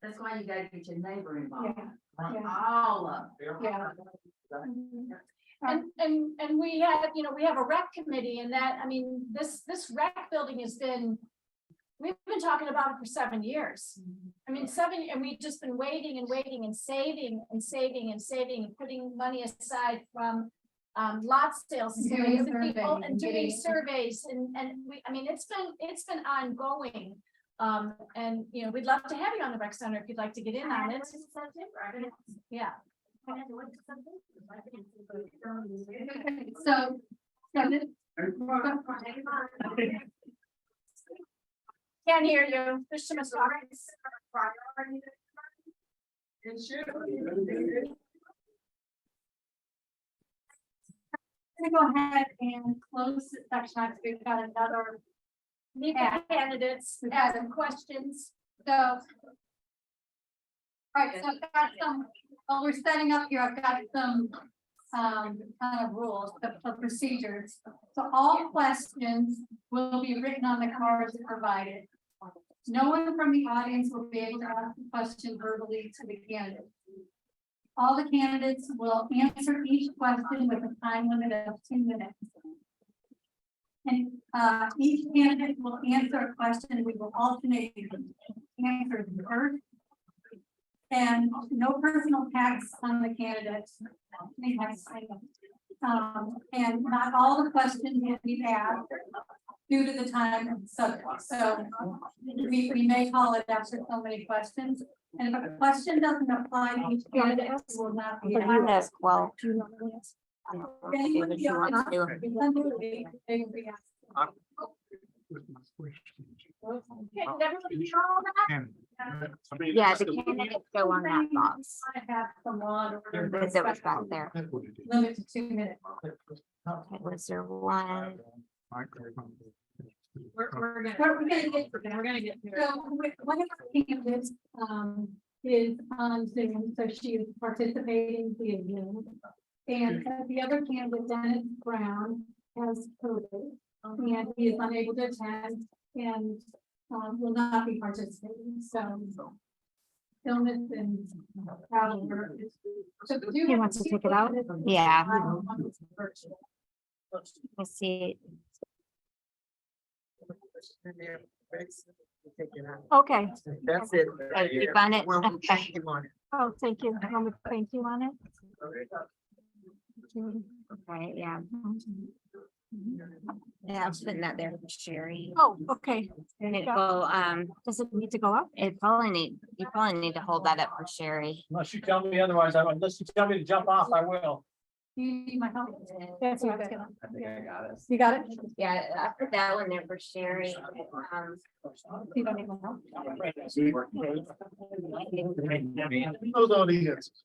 That's why you gotta get your neighbor involved. yeah, All of yeah. And we have, you know, we have a rec committee and that, I mean, this rec building has been, we've been talking about it for 7 years. I mean, and we've just been waiting and waiting and saving and saving and saving and putting money aside from lot sales and Doing surveys and people surveys and and doing getting- surveys and we, I mean, it's been ongoing. And you know, we'd love to have you on the rec center if you'd like to get in on it. Yeah. So. Can't hear you. There's too much noise. I'm gonna go ahead and close this section, because we've got another. Need the candidates, ask them questions. So. All right, so I've got some, while we're setting up here, I've got some, kind of rules, the procedures. So all questions will be written on the cards provided. No one from the audience will be able to ask a question verbally to the candidate. All the candidates will answer each question with a time limit of 2 minutes. And each candidate will answer a question. We will alternate answers first. And no personal attacks on the candidates. And not all the questions will be asked due to the time of the subject. So we may call it after so many questions. And if a question doesn't apply to each candidate, it will not be. asked. well. Anyone else? They will be asked. Okay, did everybody hear all that? Yeah, the candidates go on that box. I have some law and order. Because it was back there. Limit to 2 minutes. Okay, was there one? We're gonna We're gonna get. we're gonna get to it. So one of the candidates is on Zoom, so she is participating via Zoom. And the other candidate, Dennis Brown, has COVID and he is unable to attend and will not be participating. So illness and travel. So do you He wants to take it out? Yeah. Let's see. Okay. That's it. You found it? Well, Okay. you want it. Oh, thank you. Want me to thank you on it? Right, yeah. Yeah, I'm putting that there for Sherry. Oh, okay. And it will, does it need to go up? You probably need to hold that up for Sherry. Unless you tell me otherwise, unless you tell me to jump off, I will. Do you need my help? That's what I was gonna. I think I got it. You got it? Yeah, I put that one there for Sherry. You don't need my help? Those are the answers.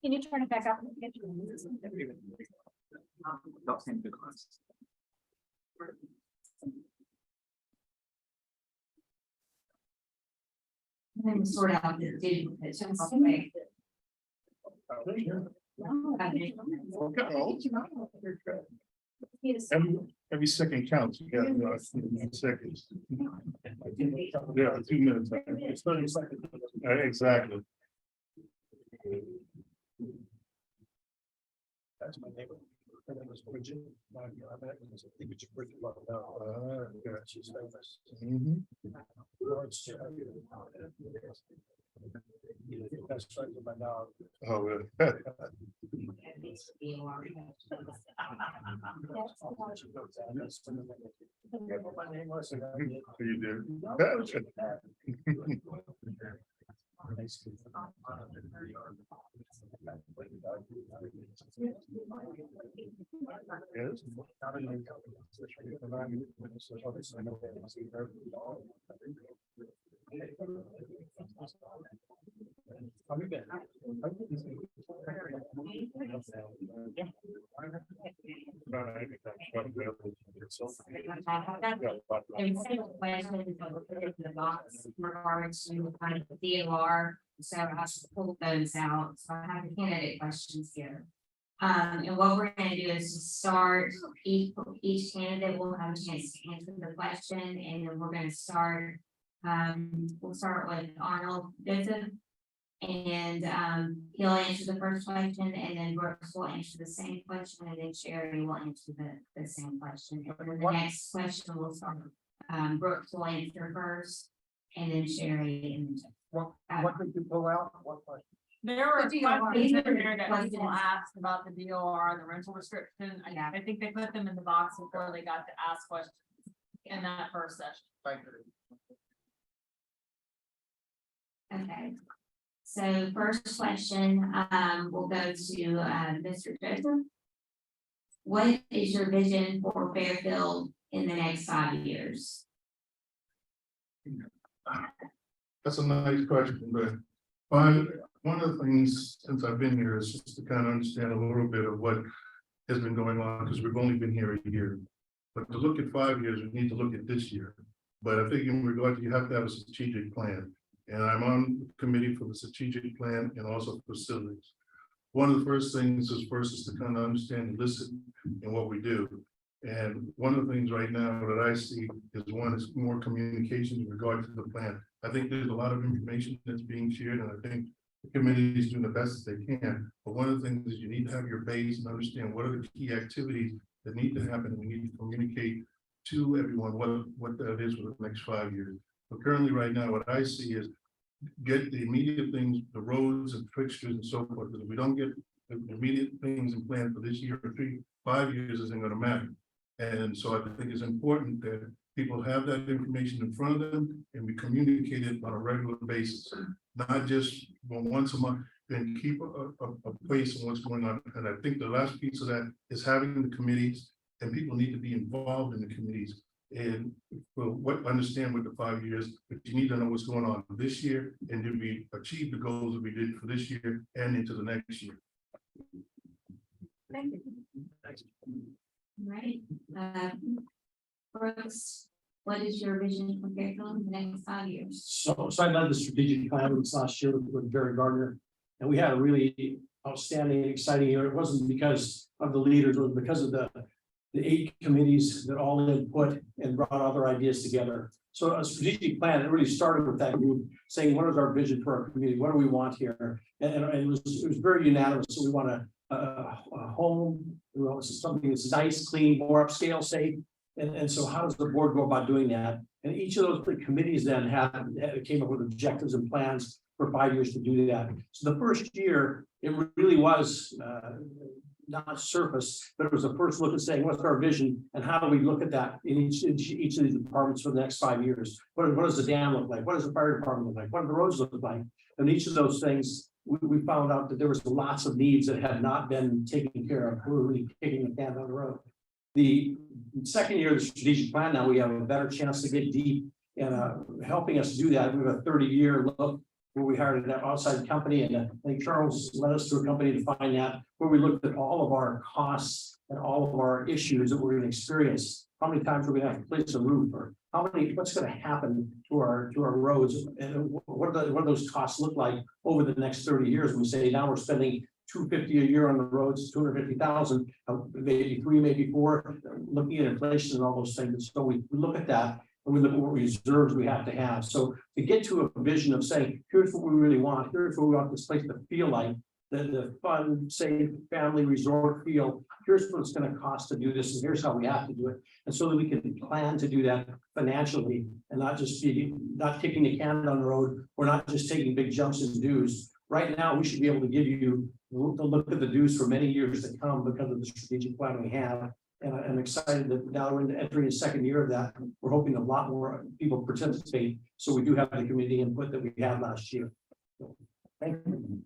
Can you turn it back up? Then sort out the duplicates. Okay. Every second counts. You got, seconds. Yeah, 2 minutes. It's 30 seconds. Exactly. That's my neighbor. Her name was Bridget. I met her, I think it's Bridget. She's famous. Lawrence J. Best friend with my dog. Oh, really? You do. Yes. I'll be back. There's several questions in the box in regards to kind of the DOR, so I have to pull those out, so I have the candidate questions here. And what we're gonna do is to start, each candidate will have a chance to answer the question, and then we're gonna start. We'll start with Arnold Bishop. And he'll answer the first question, and then Brooks will answer the same question, and then Sherry will answer the same question. And then the next question will start, Brooks will answer first, and then Sherry and. What did you pull out? What question? There were The DOR. questions in there that people asked about the DOR, the rental restriction. Yeah. I think they put them in the box before they got to ask questions in that first session. Thank you. Okay. So first question, will go to, Mr. Joseph. What is your vision for Fairfield in the next 5 years? That's a nice question, but one of the things since I've been here is just to kind of understand a little bit of what has been going on, because we've only been here a year. But to look at 5 years, we need to look at this year. But I think in regard to, you have to have a strategic plan. And I'm on the committee for the strategic plan and also facilities. One of the first things is to kind of understand and listen in what we do. And one of the things right now that I see is more communication in regard to the plan. I think there's a lot of information that's being shared, and I think the committee is doing the best that they can. But one of the things is you need to have your base and understand what are the key activities that need to happen. And we need to communicate to everyone what that is for the next 5 years. But currently, right now, what I see is get the immediate things, the roads and fixtures and so forth. Because if we don't get the immediate things in plan for this year or 5 years, isn't going to matter. And so I think it's important that people have that information in front of them and we communicate it on a regular basis, not just once a month, and keep a place on what's going on. And I think the last piece of that is having the committees, and people need to be involved in the committees. And understand what the 5 years, but you need to know what's going on this year, and did we achieve the goals that we did for this year and into the next year. Thank you. Right, Brooks, what is your vision for Fairfield in the next 5 years? So I led the strategic plan last year with Barry Gardner, and we had a really outstanding, exciting year. It wasn't because of the leaders, it was because of the 8 committees that all input and brought other ideas together. So a strategic plan, it really started with that group saying, what is our vision for our community? What do we want here? And it was very unanimous. So we want a home, we want something that's nice, clean, more upscale, safe. And so how does the board go about doing that? And each of those committees then came up with objectives and plans for 5 years to do that. So the first year, it really was not surface, but it was the first look at saying, what's our vision and how do we look at that in each of these departments for the next 5 years? What does the dam look like? What does the fire department look like? What do the roads look like? And each of those things, we found out that there was lots of needs that had not been taken care of. We were really kicking the can down the road. The second year of the strategic plan, now we have a better chance to get deep and helping us do that. We have a 30-year look where we hired an outside company, and I think Charles led us to a company to find that, where we looked at all of our costs and all of our issues that we're going to experience. How many times we're going to have to place a roof, or what's going to happen to our roads, and what do those costs look like over the next 30 years? We say now we're spending $250 a year on the roads, 250,000, maybe 3, maybe 4, looking at inflation and all those things. And so we look at that and we look at what reserves we have to have. So to get to a vision of saying, here's what we really want, here's what we want this place to feel like, the fun, safe, family resort feel, here's what it's going to cost to do this, and here's how we have to do it. And so that we can plan to do that financially and not kicking the can down the road. We're not just taking big jumps in dues. Right now, we should be able to give you the look at the dues for many years to come because of the strategic plan we have. And I'm excited that now we're entering the second year of that. We're hoping a lot more people participate. So we do have the community input that we had last year. So, thank you.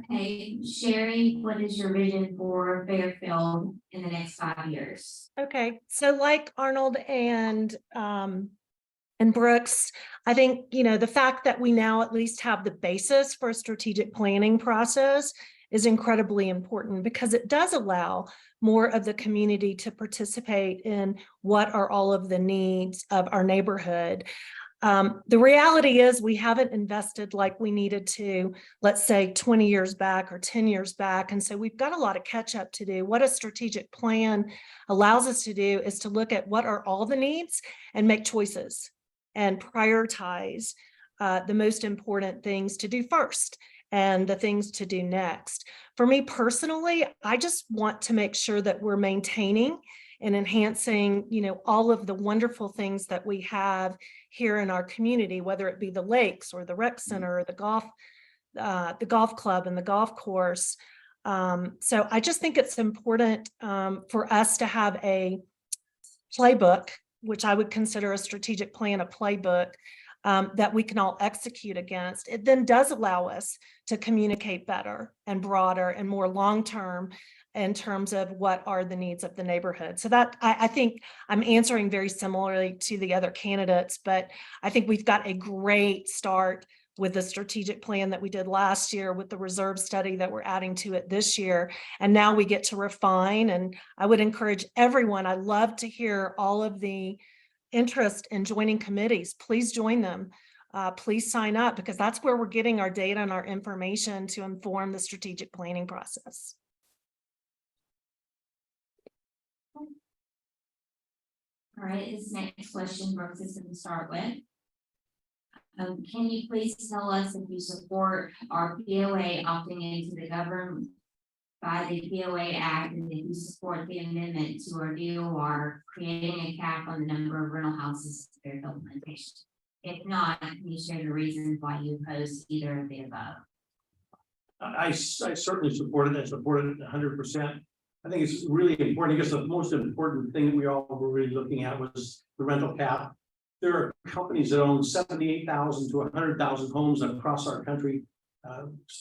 Okay, Sherry, what is your vision for Fairfield in the next 5 years? Okay, so like Arnold and Brooks, I think, you know, the fact that we now at least have the basis for a strategic planning process is incredibly important, because it does allow more of the community to participate in what are all of the needs of our neighborhood. The reality is we haven't invested like we needed to, let's say 20 years back or 10 years back. And so we've got a lot of catch up to do. What a strategic plan allows us to do is to look at what are all the needs and make choices and prioritize the most important things to do first and the things to do next. For me personally, I just want to make sure that we're maintaining and enhancing, you know, all of the wonderful things that we have here in our community, whether it be the lakes or the rec center or the golf club and the golf course. So I just think it's important for us to have a playbook, which I would consider a strategic plan, a playbook that we can all execute against. It then does allow us to communicate better and broader and more long-term in terms of what are the needs of the neighborhood. So that I think I'm answering very similarly to the other candidates, but I think we've got a great start with the strategic plan that we did last year, with the reserve study that we're adding to it this year. And now we get to refine, and I would encourage everyone, I love to hear all of the interest in joining committees. Please join them. Please sign up, because that's where we're getting our data and our information to inform the strategic planning process. All right, this next question, Brooks, is going to start with. Can you please tell us if you support our POA opting into the government by the POA Act, and if you support the amendment to our DOR creating a cap on the number of rental houses in Fairfield Plantation? If not, can you share the reasons why you oppose either of the above? I certainly support it. I support it 100%. I think it's really important. I guess the most important thing that we all were really looking at was the rental cap. There are companies that own 78,000 to 100,000 homes across our country.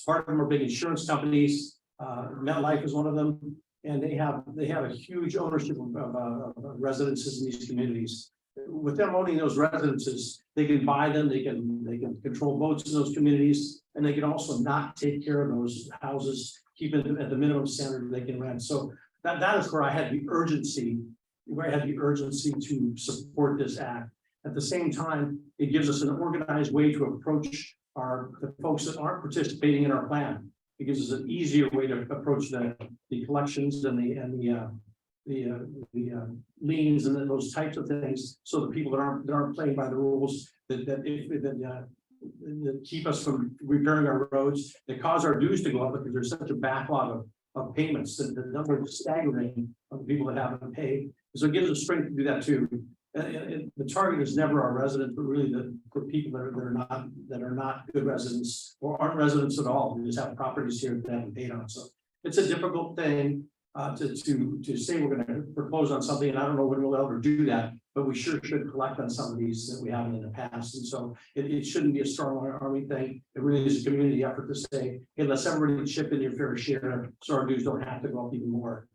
Part of them are big insurance companies. MetLife is one of them, and they have a huge ownership of residences in these communities. With them owning those residences, they can buy them. They can control votes in those communities, and they can also not take care of those houses, keep it at the minimum standard they can rent. So that is where I had the urgency, to support this act. At the same time, it gives us an organized way to approach the folks that aren't participating in our plan. It gives us an easier way to approach the collections and the liens and then those types of things. So the people that aren't playing by the rules, that keep us from repairing our roads, that cause our dues to go up because there's such a backlog of payments, that the number is staggering of people that haven't paid. So it gives us strength to do that too. The target is never our residents, but really for people that are not good residents or aren't residents at all. We just have properties here that they haven't paid on. So it's a difficult thing to say we're going to propose on something, and I don't know when we'll ever do that, but we sure should collect on some of these that we haven't in the past. And so it shouldn't be a strong army thing. It really is a community effort to say, hey, let's everybody chip in your fair share so our dues don't have to go up even more.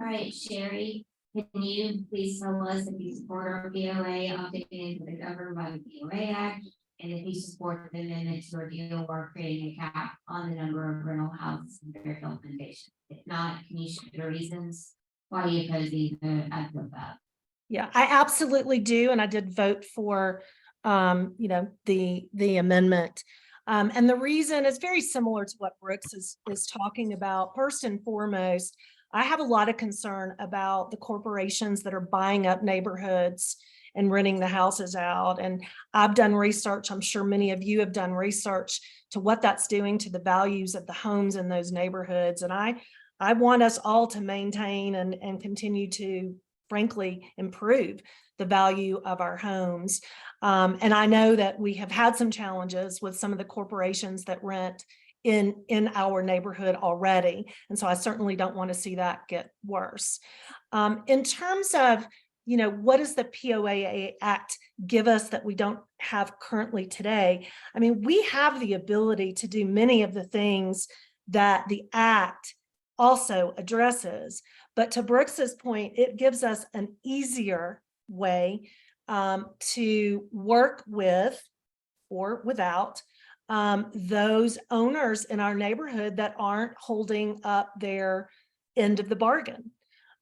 All right, Sherry, can you please tell us if you support our POA opting into the governed by the POA Act? And if you support the amendment to our DOR creating a cap on the number of rental houses in Fairfield Foundation? If not, can you share the reasons why you oppose that? Yeah, I absolutely do. And I did vote for, the amendment. And the reason is very similar to what Brooks is talking about. First and foremost, I have a lot of concern about the corporations that are buying up neighborhoods and renting the houses out. And I've done research. I'm sure many of you have done research to what that's doing to the values of the homes in those neighborhoods. And I want us all to maintain and continue to, frankly, improve the value of our homes. And I know that we have had some challenges with some of the corporations that rent in our neighborhood already. And so I certainly don't want to see that get worse. In terms of, what does the POA Act give us that we don't have currently today? I mean, we have the ability to do many of the things that the Act also addresses. But to Brooks's point, it gives us an easier way to work with or without those owners in our neighborhood that aren't holding up their end of the bargain.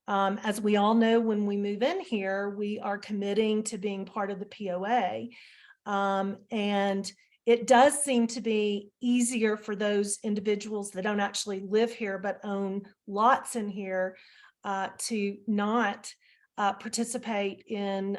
As we all know, when we move in here, we are committing to being part of the POA. And it does seem to be easier for those individuals that don't actually live here, but own lots in here to not participate in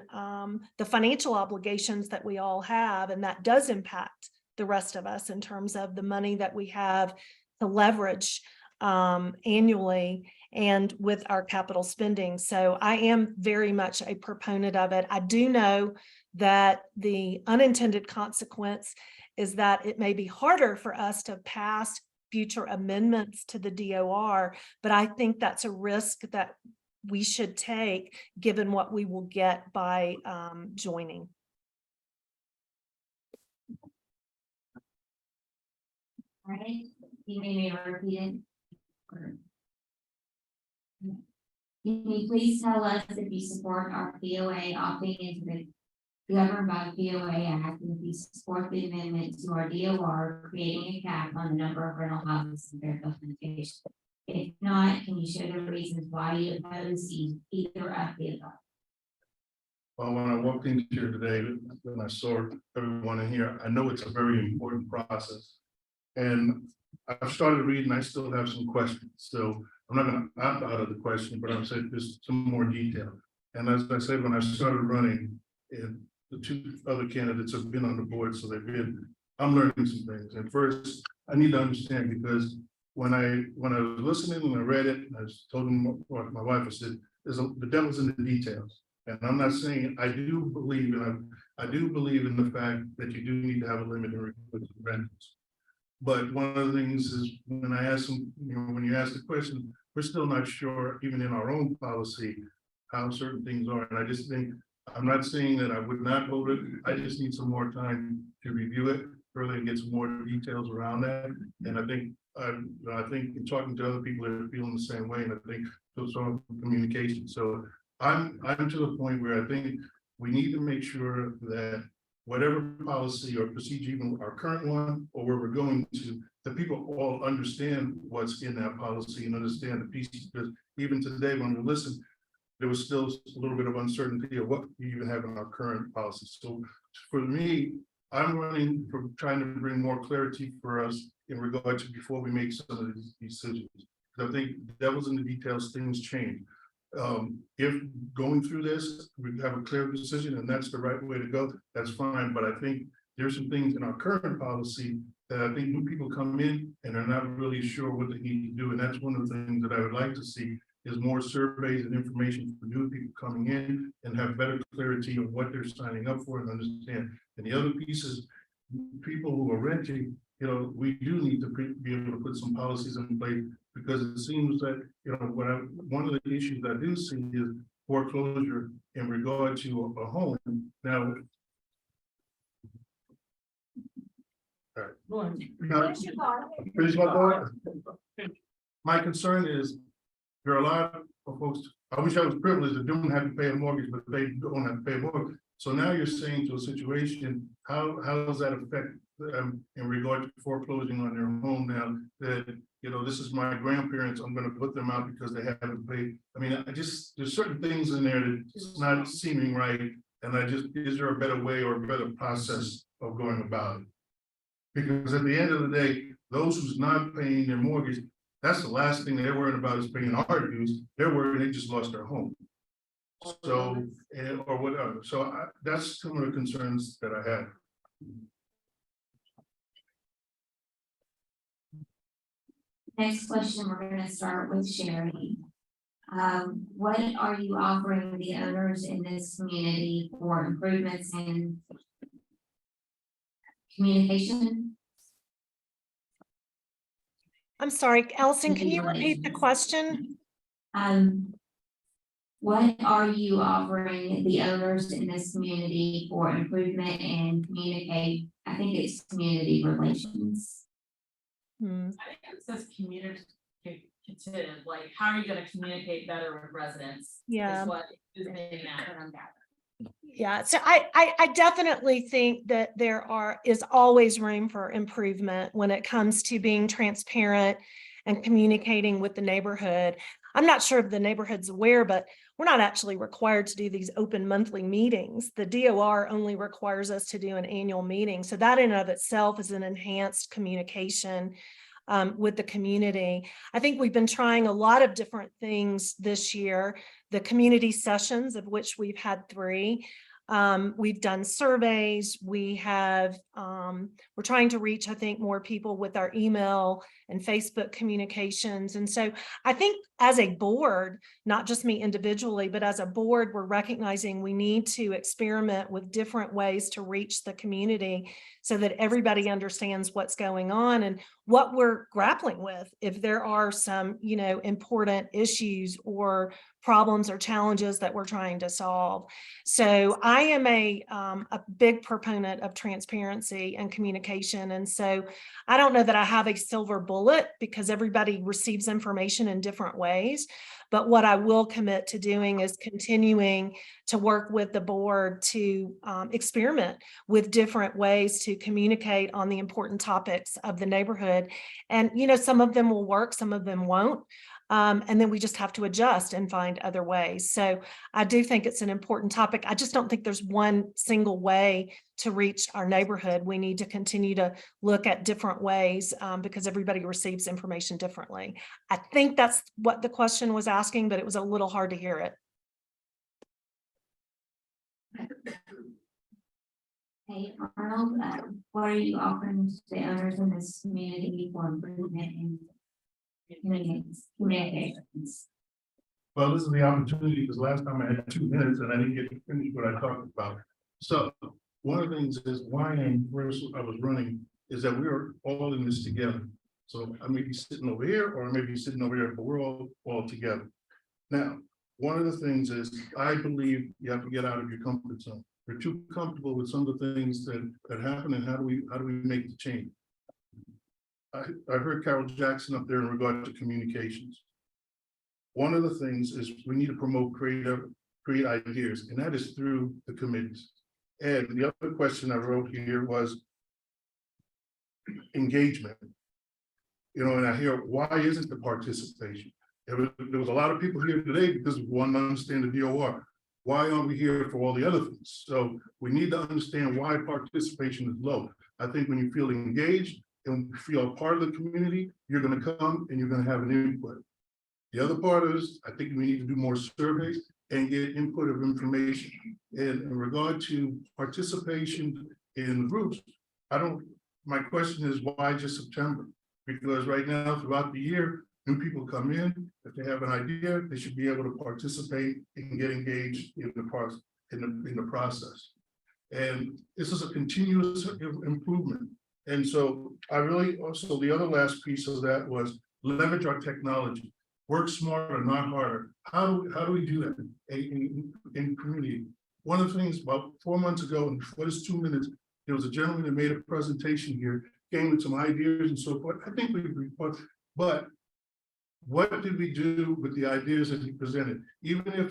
the financial obligations that we all have. And that does impact the rest of us in terms of the money that we have to leverage annually and with our capital spending. So I am very much a proponent of it. I do know that the unintended consequence is that it may be harder for us to pass future amendments to the DOR, but I think that's a risk that we should take given what we will get by joining. All right, you may repeat it. Can you please tell us if you support our POA opting into the governed by the POA Act, and if you support the amendment to our DOR creating a cap on the number of rental houses in Fairfield Foundation? If not, can you share the reasons why you oppose either of the above? Well, when I walked in here today, when I saw everyone in here, I know it's a very important process. And I've started reading, I still have some questions. So I'm not going to opt out of the question, but I'm saying just some more detail. And as I said, when I started running, and the two other candidates have been on the board, so I'm learning some things. And first, I need to understand, because when I was listening and I read it, I told my wife, I said, the devil's in the details. And I'm not saying, I do believe in the fact that you do need to have a limit in regards to rentals. But one of the things is when I ask them, when you ask the question, we're still not sure, even in our own policy, how certain things are. And I just think, I'm not saying that I would not vote it. I just need some more time to review it further and get some more details around that. And I think in talking to other people that are feeling the same way, and I think there's some communication. So I'm to the point where I think we need to make sure that whatever policy or procedure, even our current one or where we're going to, the people all understand what's in that policy and understand the pieces. Because even today, when we listened, there was still a little bit of uncertainty of what we even have in our current policy. So for me, I'm running from trying to bring more clarity for us in regard to before we make some of these decisions. 'Cause I think devil's in the details, things change. If going through this, we have a clear decision and that's the right way to go, that's fine, but I think there's some things in our current policy that I think new people come in and are not really sure what they need to do, and that's one of the things that I would like to see is more surveys and information for new people coming in and have better clarity of what they're signing up for and understand. And the other pieces, people who are renting, you know, we do need to be able to put some policies in place because it seems that, you know, one of the issues I do see is foreclosure in regard to a home. Now, all right. Finish my thought? My concern is there are a lot of folks, I wish I was privileged that don't have to pay a mortgage, but they don't have to pay a mortgage. So now you're saying to a situation, how does that affect them in regard to foreclosing on their home now that, you know, this is my grandparents, I'm gonna put them out because they haven't paid. I mean, there's certain things in there that's not seeming right. And is there a better way or a better process of going about it? Because at the end of the day, those who's not paying their mortgage, that's the last thing they're worried about is paying our dues. They're worried they just lost their home. So, or whatever. So that's some of the concerns that I have. Next question, we're gonna start with Sherry. What are you offering the owners in this community for improvements in communication? I'm sorry, Allison, can you repeat the question? What are you offering the owners in this community for improvement and I think it's community relations. Hmm. I think it says communicative, like, how are you gonna communicate better with residents? Yeah. Is what is getting at. Yeah, so I definitely think that is always room for improvement when it comes to being transparent and communicating with the neighborhood. I'm not sure if the neighborhood's aware, but we're not actually required to do these open monthly meetings. The DOR only requires us to do an annual meeting. So that in and of itself is an enhanced communication with the community. I think we've been trying a lot of different things this year. The community sessions, of which we've had 3. We've done surveys. We're trying to reach, I think, more people with our email and Facebook communications. And so I think as a board, not just me individually, but as a board, we're recognizing we need to experiment with different ways to reach the community so that everybody understands what's going on and what we're grappling with. If there are some, you know, important issues or problems or challenges that we're trying to solve. So I am a big proponent of transparency and communication. And so I don't know that I have a silver bullet because everybody receives information in different ways. But what I will commit to doing is continuing to work with the board to experiment with different ways to communicate on the important topics of the neighborhood. And, you know, some of them will work, some of them won't. And then we just have to adjust and find other ways. So I do think it's an important topic. I just don't think there's one single way to reach our neighborhood. We need to continue to look at different ways because everybody receives information differently. I think that's what the question was asking, but it was a little hard to hear it. Hey, Arnold, what are you offering to the owners in this community for improvement in communications? Well, this is the opportunity because last time I had 2 minutes and I didn't get to finish what I talked about. So one of the things is why I was running is that we are all in this together. So I may be sitting over here or I may be sitting over here, but we're all together. Now, one of the things is I believe you have to get out of your comfort zone. You're too comfortable with some of the things that happen and how do we make the change? I heard Carol Jackson up there in regard to communications. One of the things is we need to promote create ideas, and that is through the committees. And the other question I wrote here was engagement. You know, and I hear, why isn't the participation? There was a lot of people here today because we want to understand the DOR. why aren't we here for all the other things? So we need to understand why participation is low. I think when you feel engaged and feel a part of the community, you're gonna come and you're gonna have an input. The other part is, I think we need to do more surveys and get input of information. And in regard to participation in groups, my question is why just September? Because right now, throughout the year, new people come in, if they have an idea, they should be able to participate and get engaged in the process. And this is a continuous improvement. And so I really, also, the other last piece of that was leverage our technology. Work smarter, not harder. How do we do that in community? One of the things about 4 months ago, and for this 2 minutes, there was a gentleman that made a presentation here, came with some ideas and so forth. I think we report, but what did we do with the ideas that he presented? Even if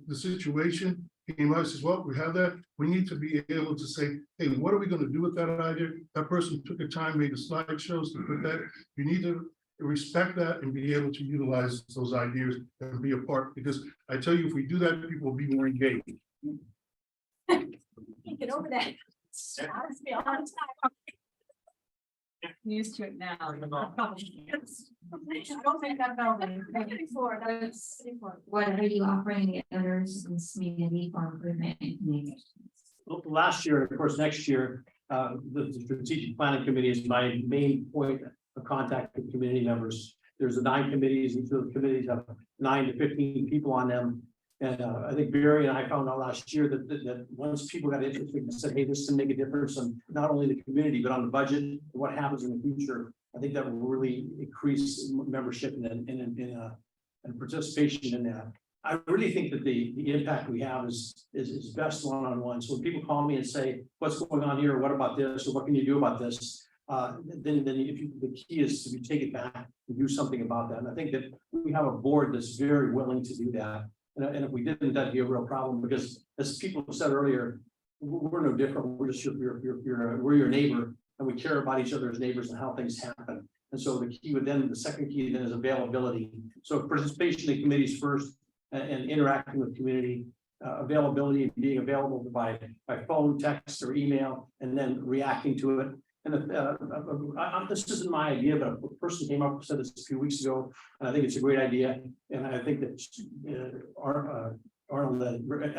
the situation came out, says, well, we have that, we need to be able to say, hey, what are we going to do with that idea? That person took the time, made the slideshows to put that. You need to respect that and be able to utilize those ideas and be a part, because I tell you, if we do that, people will be more engaged. Get over that. Honestly, all the time. Used to it now. I don't think I've known before. That's. What are you offering the others in this community for improvement in communications? Last year, of course, next year, the strategic planning committee is my main point of contact with community members. There's 9 committees, each of the committees have 9 to 15 people on them. And I think Barry and I found out last year that once people got interested and said, hey, this can make a difference on not only the community, but on the budget, and what happens in the future, I think that will really increase membership and participation in that. I really think that the impact we have is best one-on-one. So when people call me and say, what's going on here? What about this? Or what can you do about this? Then the key is to take it back and do something about that. And I think that we have a board that's very willing to do that. And if we didn't, that'd be a real problem, because as people said earlier, we're no different. We're just we're your neighbor, and we care about each other's neighbors and how things happen. And so the second key then is availability. So participation in committees first, and interacting with community, availability and being available by phone, text, or email, and then reacting to it. And this isn't my idea, but a person came up and said this a few weeks ago, and I think it's a great idea. And I think that Arnold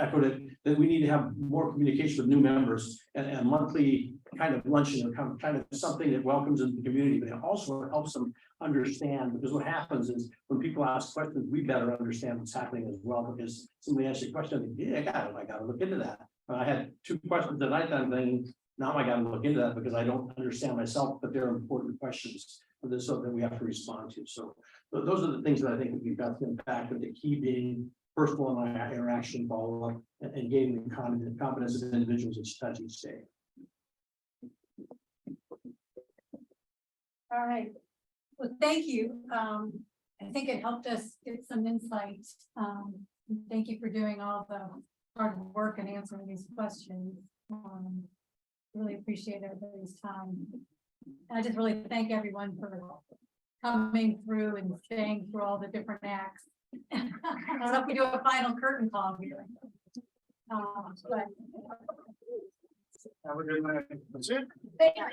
echoed it, that we need to have more communication with new members and a monthly kind of luncheon, or kind of something that welcomes into the community, but it also helps them understand, because what happens is when people ask questions, we better understand what's happening as well, because somebody asks you a question, I think, yeah, I got to look into that. I had 2 questions at night time thinking, now I got to look into that because I don't understand myself, but they're important questions so that we have to respond to. So those are the things that I think would be best impact, of the key being personal interaction, follow up, and gaining the confidence of individuals at each stage. All right. Well, thank you. I think it helped us get some insight. Thank you for doing all the hard work and answering these questions. Really appreciate everybody's time. And I just really thank everyone for coming through and staying through all the different acts. I don't know if we do a final curtain call here. But Have a good night. That's it. thank you.